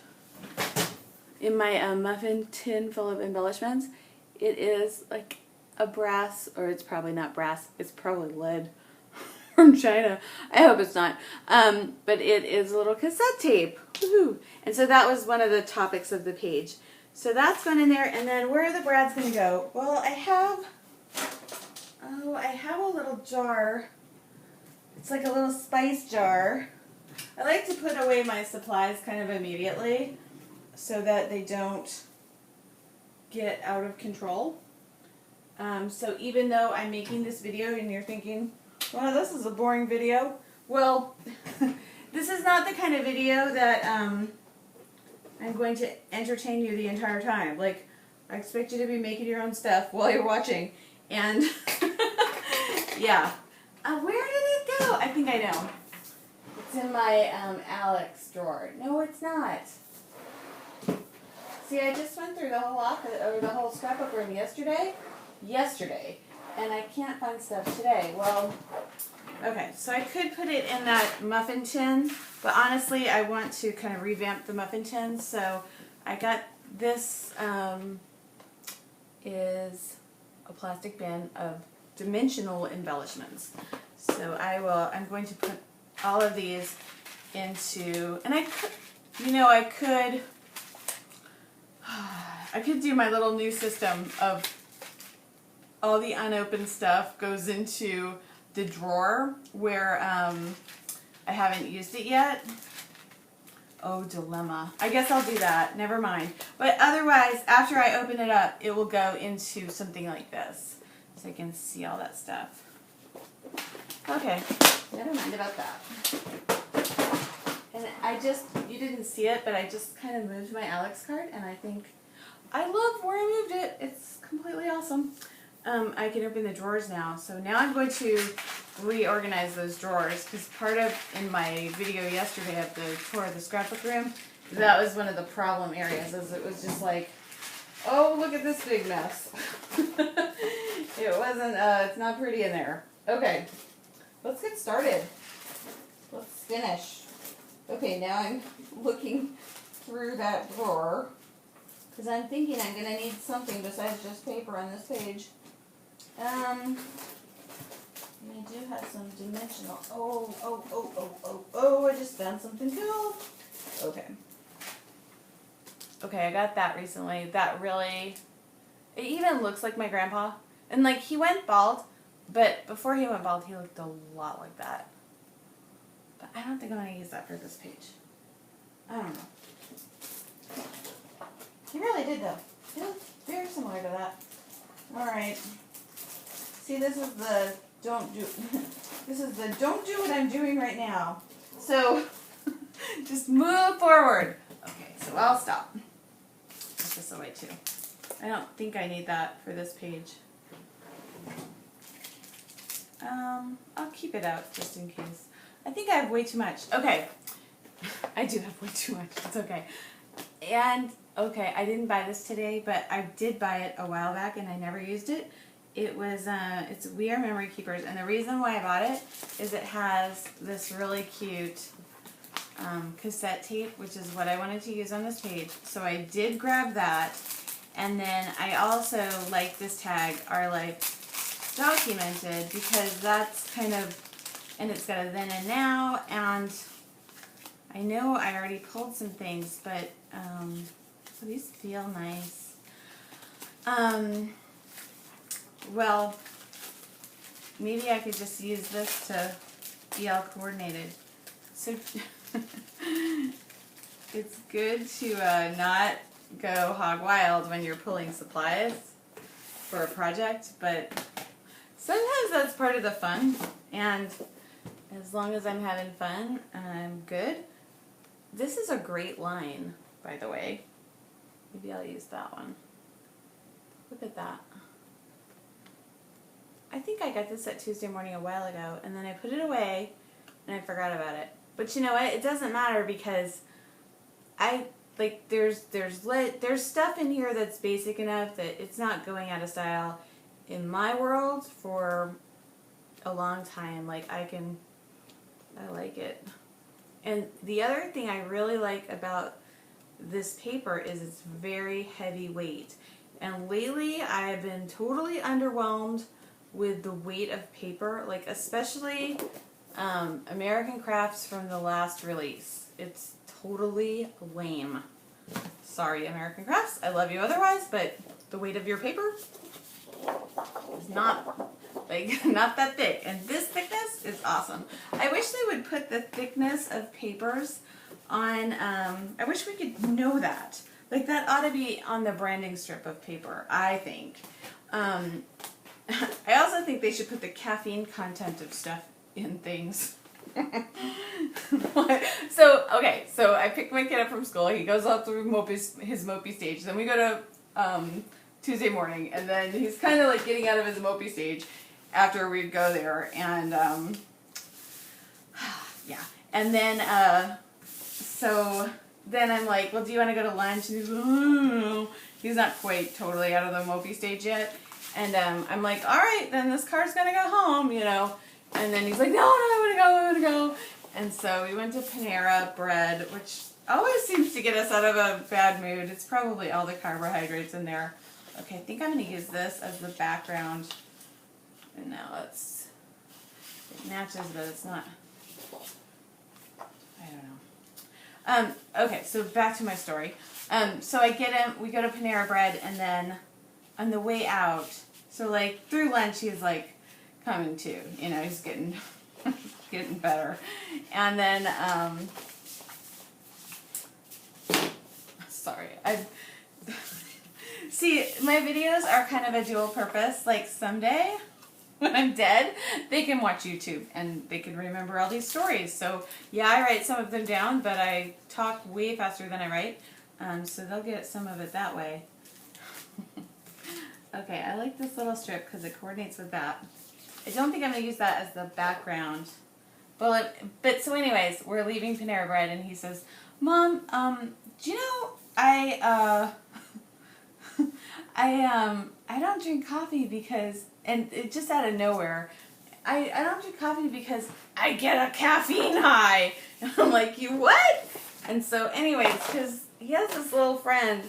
In my muffin tin full of embellishments, it is like a brass, or it's probably not brass, it's probably lead from China. I hope it's not. But it is a little cassette tape. Woohoo! And so that was one of the topics of the page. So that's going in there, and then where are the brads going to go? Well, I have a little jar. It's like a little spice jar. I like to put away my supplies kind of immediately so that they don't get out of control. So even though I'm making this video and you're thinking, wow, this is a boring video. Well, this is not the kind of video that I'm going to entertain you the entire time. Like, I expect you to be making your own stuff while you're watching. And, yeah. Where did it go? I think I know. It's in my Alex drawer. No, it's not. See, I just went through the whole office, or the whole scrapbook room yesterday, and I can't find stuff today. Well, okay, so I could put it in that muffin tin, but honestly, I want to kind of revamp the muffin tin, so I got this is a plastic bin of dimensional embellishments. So I'm going to put all of these into, and I could do my little new system of all the unopened stuff goes into the drawer where I haven't used it yet. Oh, dilemma. I guess I'll do that. Never mind. But otherwise, after I open it up, it will go into something like this. So I can see all that stuff. Okay. Never mind about that. And you didn't see it, but I just kind of moved my Alex card, and I think I love where I moved it. It's completely awesome. I can open the drawers now. So now I'm going to reorganize those drawers, because in my video yesterday of the tour of the scrapbook room, that was one of the problem areas, is it was just like, oh, look at this big mess. It's not pretty in there. Okay, let's get started. Let's finish. Okay, now I'm looking through that drawer, because I'm thinking I'm going to need something besides just paper on this page. I do have some dimensional. I just found something cool. Okay. Okay, I got that recently. It even looks like my grandpa. And like, he went bald, but before he went bald, he looked a lot like that. But I don't think I'm going to use that for this page. I don't know. He really did, though. He looked very similar to that. Alright. See, this is the don't do what I'm doing right now. So, just move forward. Okay, so I'll stop. Put this away too. I don't think I need that for this page. I'll keep it out just in case. I think I have way too much. Okay. I do have way too much. It's okay. And, okay, I didn't buy this today, but I did buy it a while back and I never used it. It was, it's We Are Memory Keepers, and the reason why I bought it is it has this really cute cassette tape, which is what I wanted to use on this page. So I did grab that, and then I also, like this tag, are like documented, because that's kind of, and it's got a then and now, and I know I already pulled some things, but these feel nice. Well, maybe I could just use this to be all coordinated. So it's good to not go hog wild when you're pulling supplies for a project, but sometimes that's part of the fun, and as long as I'm having fun, I'm good. This is a great line, by the way. Maybe I'll use that one. Look at that. I think I got this at Tuesday morning a while ago, and then I put it away, and I forgot about it. But you know what? It doesn't matter, because I like there's stuff in here that's basic enough that it's not going out of style in my world for a long time. Like I like it. And the other thing I really like about this paper is it's very heavyweight. And lately I have been totally underwhelmed with the weight of paper, like especially American Crafts from the last release. It's totally lame. Sorry, American Crafts, I love you otherwise, but the weight of your paper is not not that thick. And this thickness is awesome. I wish they would put the thickness of papers on, I wish we could know that. Like that ought to be on the branding strip of paper, I think. I also think they should put the caffeine content of stuff in things. So I picked my kid up from school. He goes up through his mopey stage. Then we go to Tuesday morning, and then he's kind of like getting out of his mopey stage after we go there, and yeah, and then so then I'm like, well, do you want to go to lunch? And he's like, oh. He's not quite totally out of the mopey stage yet, and I'm like, all right, then this car's gonna go home, you know. And then he's like, no, I want to go. And so we went to Panera Bread, which always seems to get us out of a bad mood. It's probably all the carbohydrates in there. Okay, I think I'm going to use this as the background. And now it matches, but it's not, I don't know. Okay, so back to my story. So I get him, we go to Panera Bread, and then on the way out, so like through lunch, he's like, coming to, you know, he's getting better. And then sorry, see, my videos are kind of a dual purpose. Like someday when I'm dead, they can watch YouTube and they can remember all these stories. So yeah, I write some of them down, but I talk way faster than I write, so they'll get some of it that way. Okay, I like this little strip because it coordinates with that. I don't think I'm going to use that as the background. But so anyways, we're leaving Panera Bread, and he says, Mom, do you know, I don't drink coffee because, and it just out of nowhere, I don't drink coffee because I get a caffeine high. And I'm like, you what? And so anyways, because he has this little friend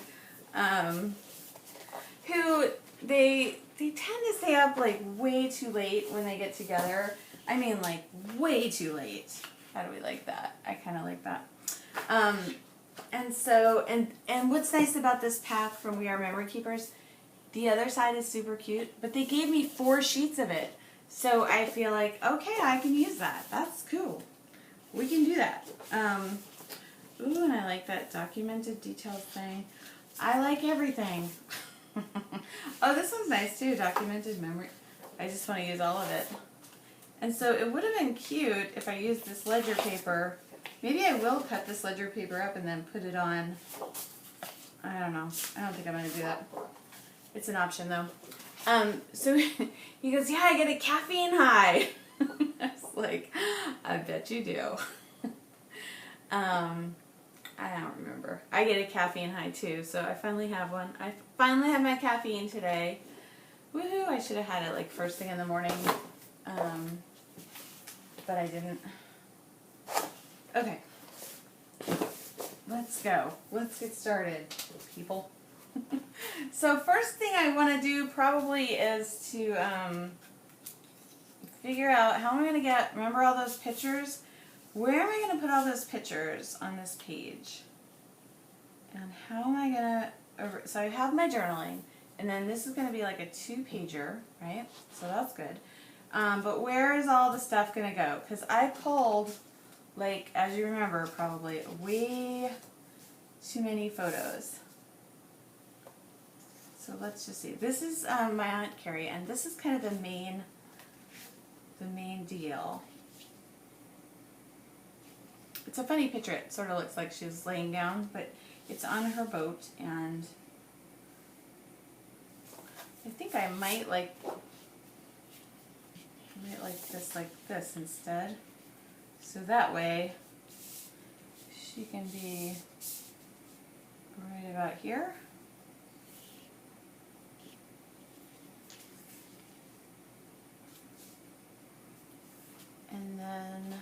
who they tend to stay up like way too late when they get together. I mean, like way too late. How do we like that? I kind of like that. And so, and what's nice about this pack from We Are Memory Keepers, the other side is super cute, but they gave me 4 sheets of it. So I feel like, okay, I can use that. That's cool. We can do that. Ooh, and I like that documented details thing. I like everything. Oh, this one's nice too, documented memory. I just want to use all of it. And so it would have been cute if I used this ledger paper. Maybe I will cut this ledger paper up and then put it on. I don't know. I don't think I'm going to do that. It's an option though. So he goes, yeah, I get a caffeine high. I was like, I bet you do. I don't remember. I get a caffeine high too, so I finally have one. I finally have my caffeine today. Woohoo! I should have had it like first thing in the morning, but I didn't. Okay, let's go. Let's get started, people. So first thing I want to do probably is to figure out how am I going to get, remember all those pictures? Where am I going to put all those pictures on this page? And how am I going to, so I have my journaling, and then this is going to be like a 2-pager, right? So that's good. But where is all the stuff going to go? Because I pulled, like, as you remember, probably way too many photos. So let's just see. This is my Aunt Carrie, and this is kind of the main deal. It's a funny picture. It sort of looks like she's laying down, but it's on her boat, and I think I might like this like this instead. So that way she can be right about here. And then,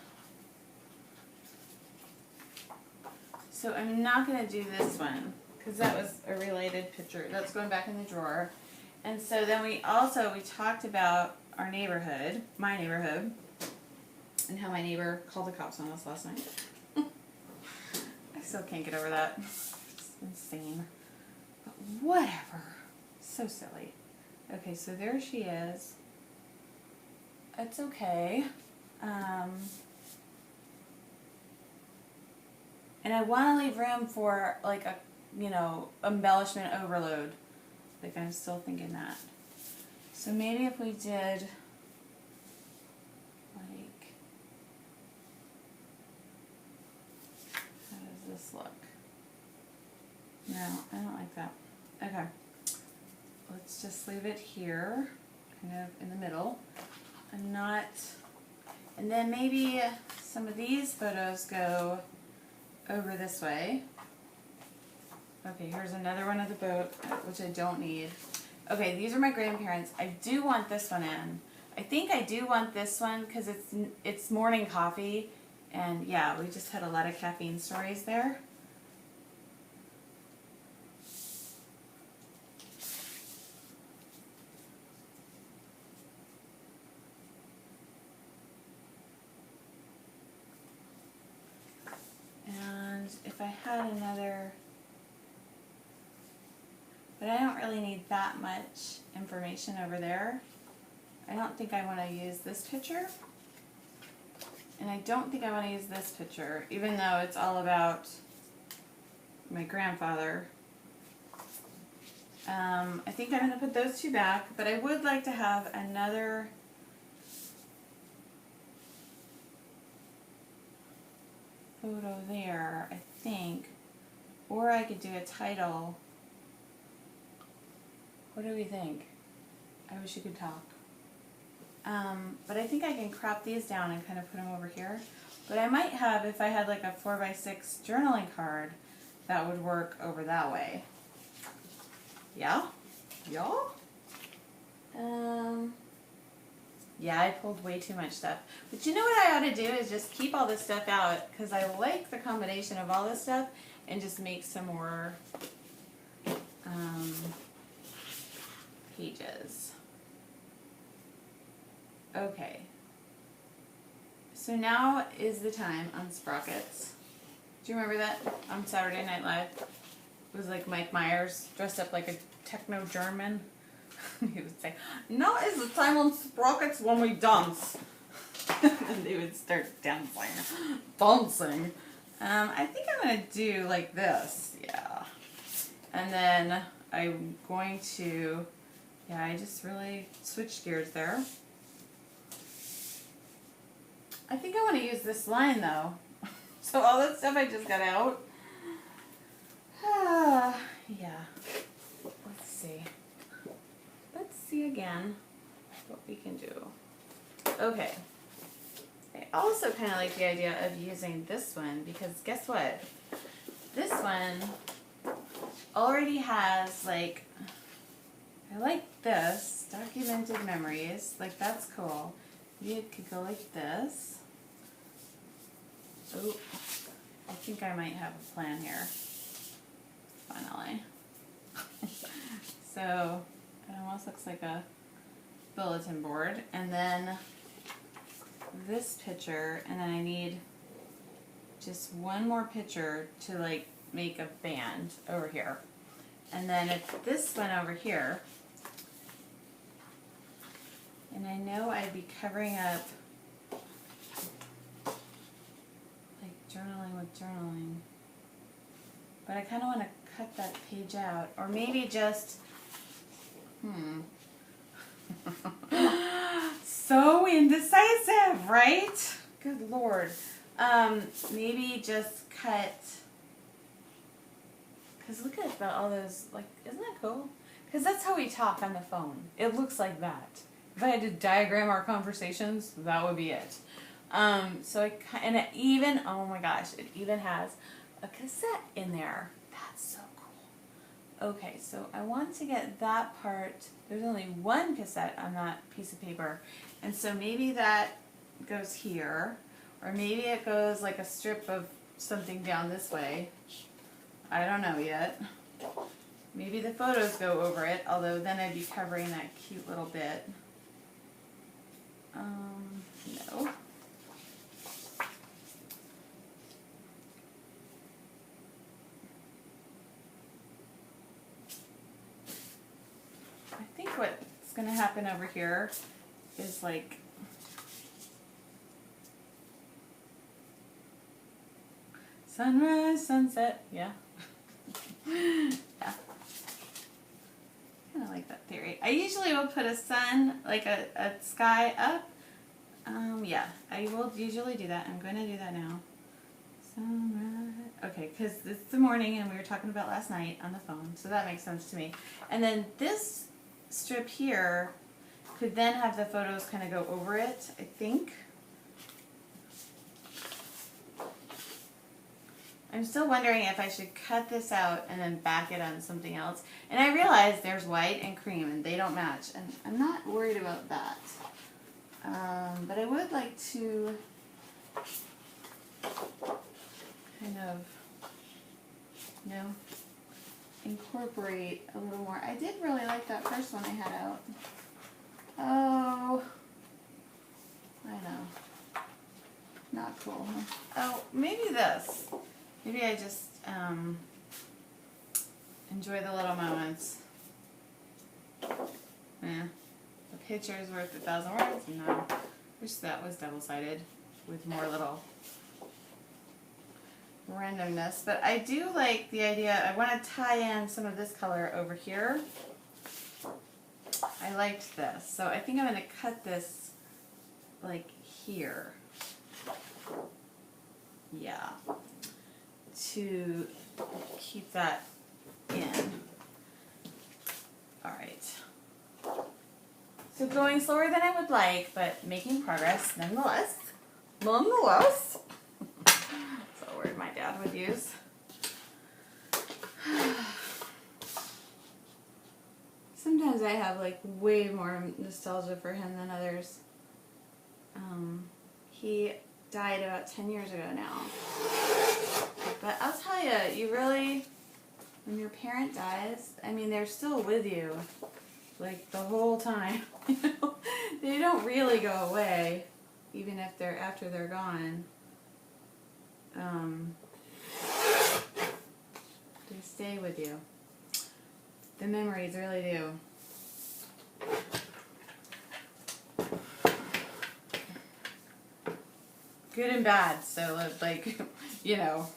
so I'm not going to do this one because that was a related picture. That's going back in the drawer. And so then we talked about our neighborhood, my neighborhood, and how my neighbor called the cops on us last night. I still can't get over that. It's insane. But whatever. So silly. Okay, so there she is. It's okay. And I want to leave room for like a, embellishment overload. Like I'm still thinking that. So maybe if we did like, how does this look? No, I don't like that. Okay. Let's just leave it here, kind of in the middle. And then maybe some of these photos go over this way. Okay, here's another one of the boat, which I don't need. Okay, these are my grandparents. I do want this one in. I think I do want this one because it's morning coffee. And yeah, we just had a lot of caffeine stories there. And if I had another, but I don't really need that much information over there. I don't think I want to use this picture. And I don't think I want to use this picture, even though it's all about my grandfather. I think I'm going to put those two back, but I would like to have another photo there, I think. Or I could do a title. What do we think? I wish you could talk. But I think I can crop these down and kind of put them over here. But I might have, if I had like a 4x6 journaling card, that would work over that way. Yeah? Y'all? Yeah, I pulled way too much stuff. But you know what I ought to do is just keep all this stuff out because I like the combination of all this stuff and just make some more pages. Okay. So now is the time on Sprockets. Do you remember that on Saturday Night Live? It was like Mike Myers dressed up like a techno German. He would say, "Now is the time on Sprockets when we dance." And they would start dancing. Dancing. I think I'm going to do like this. Yeah. And then I'm going to, yeah, I just really switched gears there. I think I want to use this line though. So all that stuff I just got out. Yeah. Let's see. Let's see again what we can do. Okay. I also kind of like the idea of using this one because guess what? This one already has like, I like this, documented memories. Like that's cool. Maybe it could go like this. Oh, I think I might have a plan here. Finally. So it almost looks like a bulletin board. And then this picture, and then I need just one more picture to like make a band over here. And then it's this one over here. And I know I'd be covering up like journaling with journaling. But I kind of want to cut that page out. Or maybe just, So indecisive, right? Good Lord. Maybe just cut, because look at all those, like, isn't that cool? Because that's how we talk on the phone. It looks like that. If I had to diagram our conversations, that would be it. So and it even, oh my gosh, it even has a cassette in there. That's so cool. Okay, so I want to get that part. There's only one cassette on that piece of paper. And so maybe that goes here. Or maybe it goes like a strip of something down this way. I don't know yet. Maybe the photos go over it, although then I'd be covering that cute little bit. No. I think what's going to happen over here is like sunrise, sunset, yeah. Yeah. Kind of like that theory. I usually will put a sun, like a sky up. Yeah, I will usually do that. I'm going to do that now. Sunrise. Okay, because it's the morning and we were talking about last night on the phone, so that makes sense to me. And then this strip here could then have the photos kind of go over it, I think. I'm still wondering if I should cut this out and then back it on something else. And I realize there's white and cream and they don't match, and I'm not worried about that. But I would like to kind of, you know, incorporate a little more. I did really like that first one I had out. Oh, I know. Not cool, huh? Oh, maybe this. Maybe I just enjoy the little moments. Yeah. A picture is worth 1,000 words? No. Wish that was double-sided with more little randomness. But I do like the idea, I want to tie in some of this color over here. I liked this. So I think I'm going to cut this like here. Yeah. To keep that in. Alright. So going slower than I would like, but making progress nonetheless. Nonetheless. That's a word my dad would use. Sometimes I have like way more nostalgia for him than others. He died about 10 years ago now. But I'll tell you, you really, when your parent dies, I mean, they're still with you, like, the whole time. You know? They don't really go away, even if they're, after they're gone. They stay with you. The memories really do. Good and bad, so, like, you know,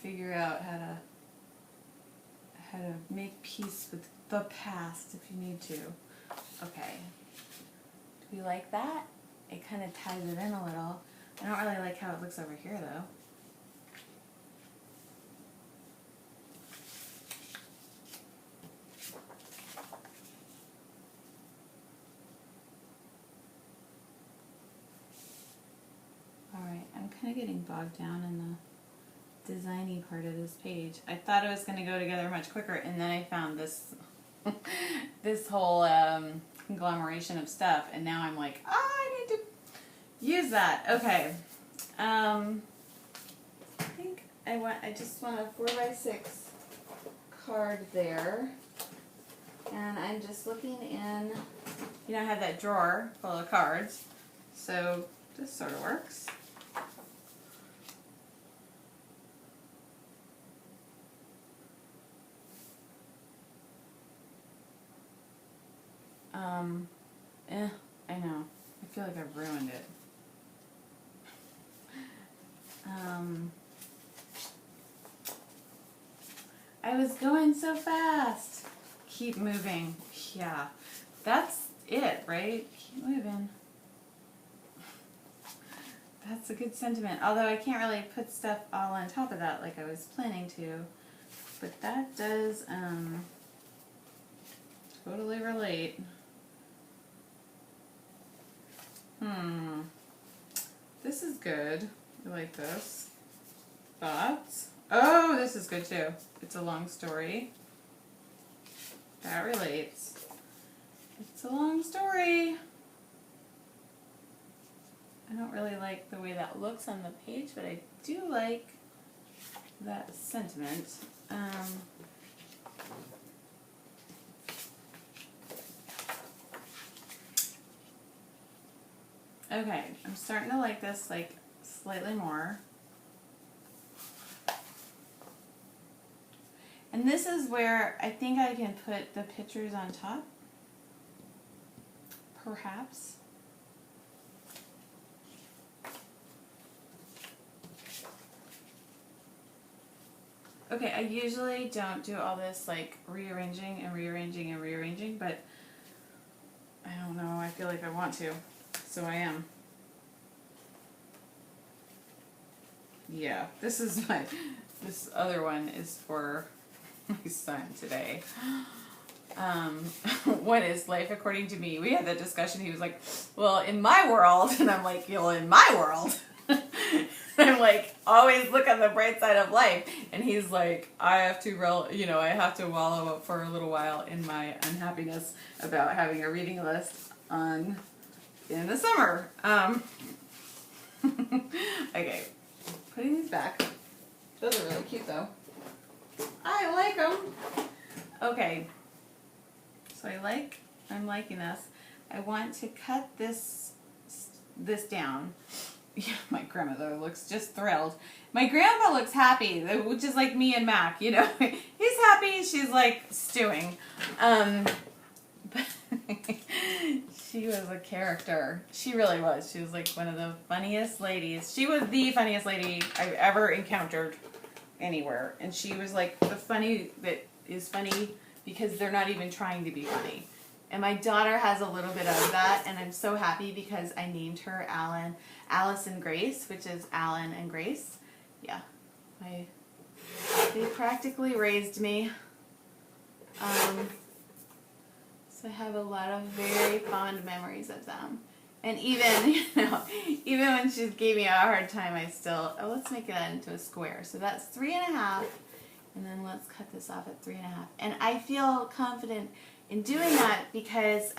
figure out how to make peace with the past if you need to. Okay. Do we like that? It kind of ties it in a little. I don't really like how it looks over here, though. Alright, I'm kind of getting bogged down in the designy part of this page. I thought it was going to go together much quicker, and then I found this this whole conglomeration of stuff, and now I'm like, oh, I need to use that. Okay. I think I just want a 4x6 card there, and I'm just looking in, you know, I have that drawer full of cards, so this sort of works. I know. I feel like I've ruined it. I was going so fast. Keep moving. Yeah. That's it, right? Keep moving. That's a good sentiment. Although I can't really put stuff all on top of that like I was planning to. But that does totally relate. This is good. I like this. Thoughts? Oh, this is good too. It's a long story. That relates. It's a long story. I don't really like the way that looks on the page, but I do like that sentiment. Okay, I'm starting to like this like slightly more. And this is where I think I can put the pictures on top. Perhaps. Okay, I usually don't do all this like rearranging and rearranging and rearranging, but I don't know, I feel like I want to, so I am. Yeah, this other one is for my son today. What is life according to me? We had that discussion. He was like, well, in my world, and I'm like, in my world. I'm like, always look on the bright side of life. And he's like, I have to wallow up for a little while in my unhappiness about having a reading list in the summer. Okay, putting these back. Those are really cute though. I like them. Okay. So I'm liking this. I want to cut this down. Yeah, my grandmother looks just thrilled. My grandpa looks happy, which is like me and Mac, He's happy, she's like stewing. But she was a character. She really was. She was like one of the funniest ladies. She was the funniest lady I've ever encountered anywhere. And she was like the funny that is funny because they're not even trying to be funny. And my daughter has a little bit of that, and I'm so happy because I named her Alice and Grace, which is Alan and Grace. Yeah, they practically raised me. So I have a lot of very fond memories of them. And even, even when she gave me a hard time, I still, let's make that into a square. So that's 3.5, and then let's cut this off at 3.5. And I feel confident in doing that because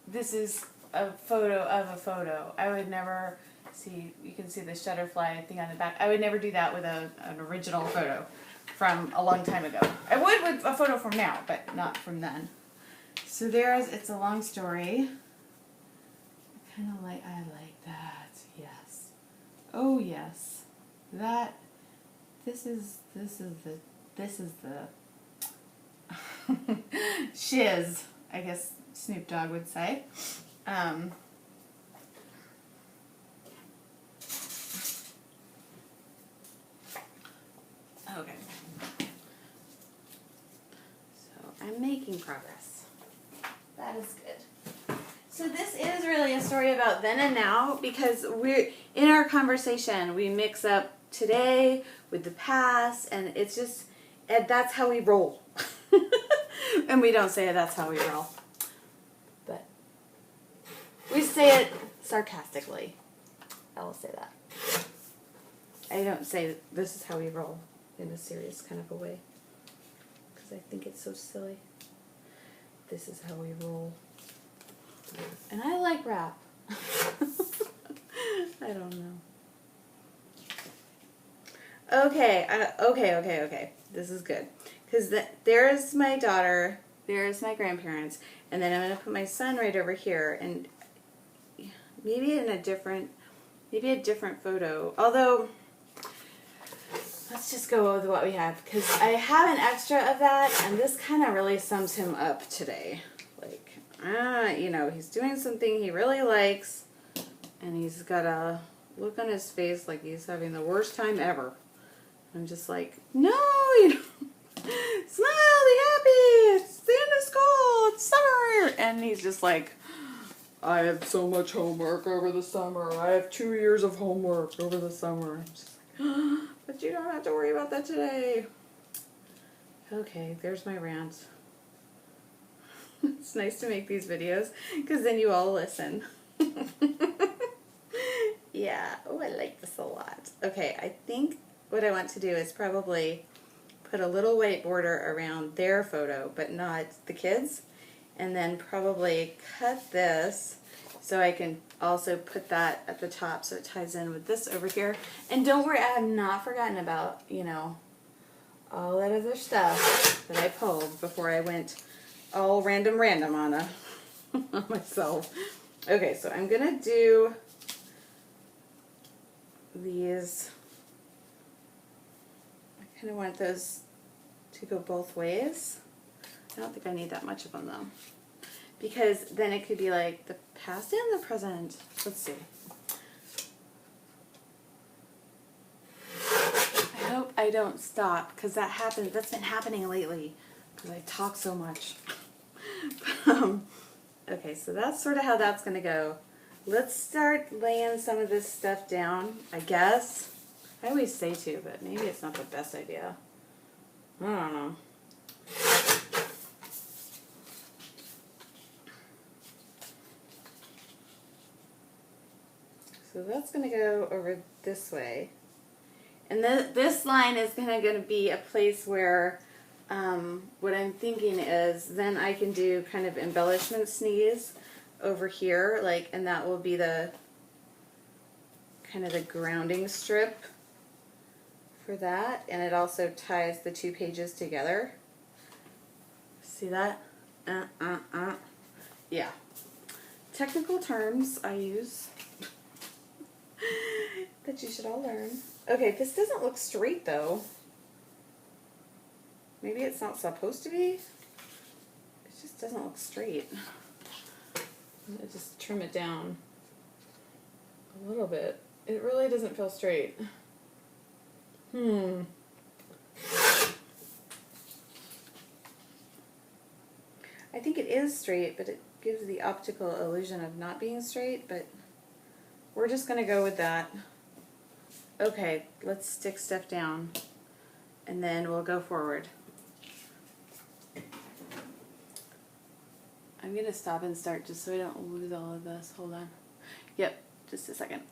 this is a photo of a photo. I would never you can see the shutterfly thing on the back. I would never do that with an original photo from a long time ago. I would with a photo from now, but not from then. So it's a long story. I like that, yes. Oh yes, this is the shiz, I guess Snoop Dogg would say. Okay. So I'm making progress. That is good. So this is really a story about then and now because in our conversation, we mix up today with the past, and it's just, that's how we roll. And we don't say that's how we roll. But we say it sarcastically. I will say that. I don't say this is how we roll in a serious kind of a way. Because I think it's so silly. This is how we roll. And I like rap. I don't know. Okay, okay. This is good. Because there's my daughter, there's my grandparents, and then I'm going to put my son right over here, and maybe a different photo. Although, let's just go with what we have, because I have an extra of that, and this kind of really sums him up today. Like, he's doing something he really likes, and he's got a look on his face like he's having the worst time ever. I'm just like, no, smile, be happy, it's the end of school, it's summer. And he's just like, I have so much homework over the summer. I have 2 years of homework over the summer. I'm just like, but you don't have to worry about that today. Okay, there's my rant. It's nice to make these videos because then you all listen. Yeah, oh, I like this a lot. Okay, I think what I want to do is probably put a little white border around their photo, but not the kids. And then probably cut this so I can also put that at the top so it ties in with this over here. And don't worry, I have not forgotten about, you know, all that other stuff that I pulled before I went all random on on myself. Okay, so I'm gonna do these. I kind of want those to go both ways. I don't think I need that much of them though, because then it could be like the past and the present. Let's see. I hope I don't stop, because that happens. That's been happening lately because I talk so much. Okay, so that's sort of how that's going to go. Let's start laying some of this stuff down, I guess. I always say to, but maybe it's not the best idea. I don't know. So that's going to go over this way. And this line is going to be a place where what I'm thinking is then I can do kind of embellishment sneeze over here, like, and that will be the kind of the grounding strip for that, and it also ties the two pages together. See that? Yeah. Technical terms I use that you should all learn. Okay, this doesn't look straight though. Maybe it's not supposed to be. It just doesn't look straight. I'm gonna just trim it down a little bit. It really doesn't feel straight. I think it is straight, but it gives the optical illusion of not being straight, but we're just gonna go with that. Okay, let's stick stuff down and then we'll go forward. I'm going to stop and start just so I don't lose all of this. Hold on. Yep, just a second.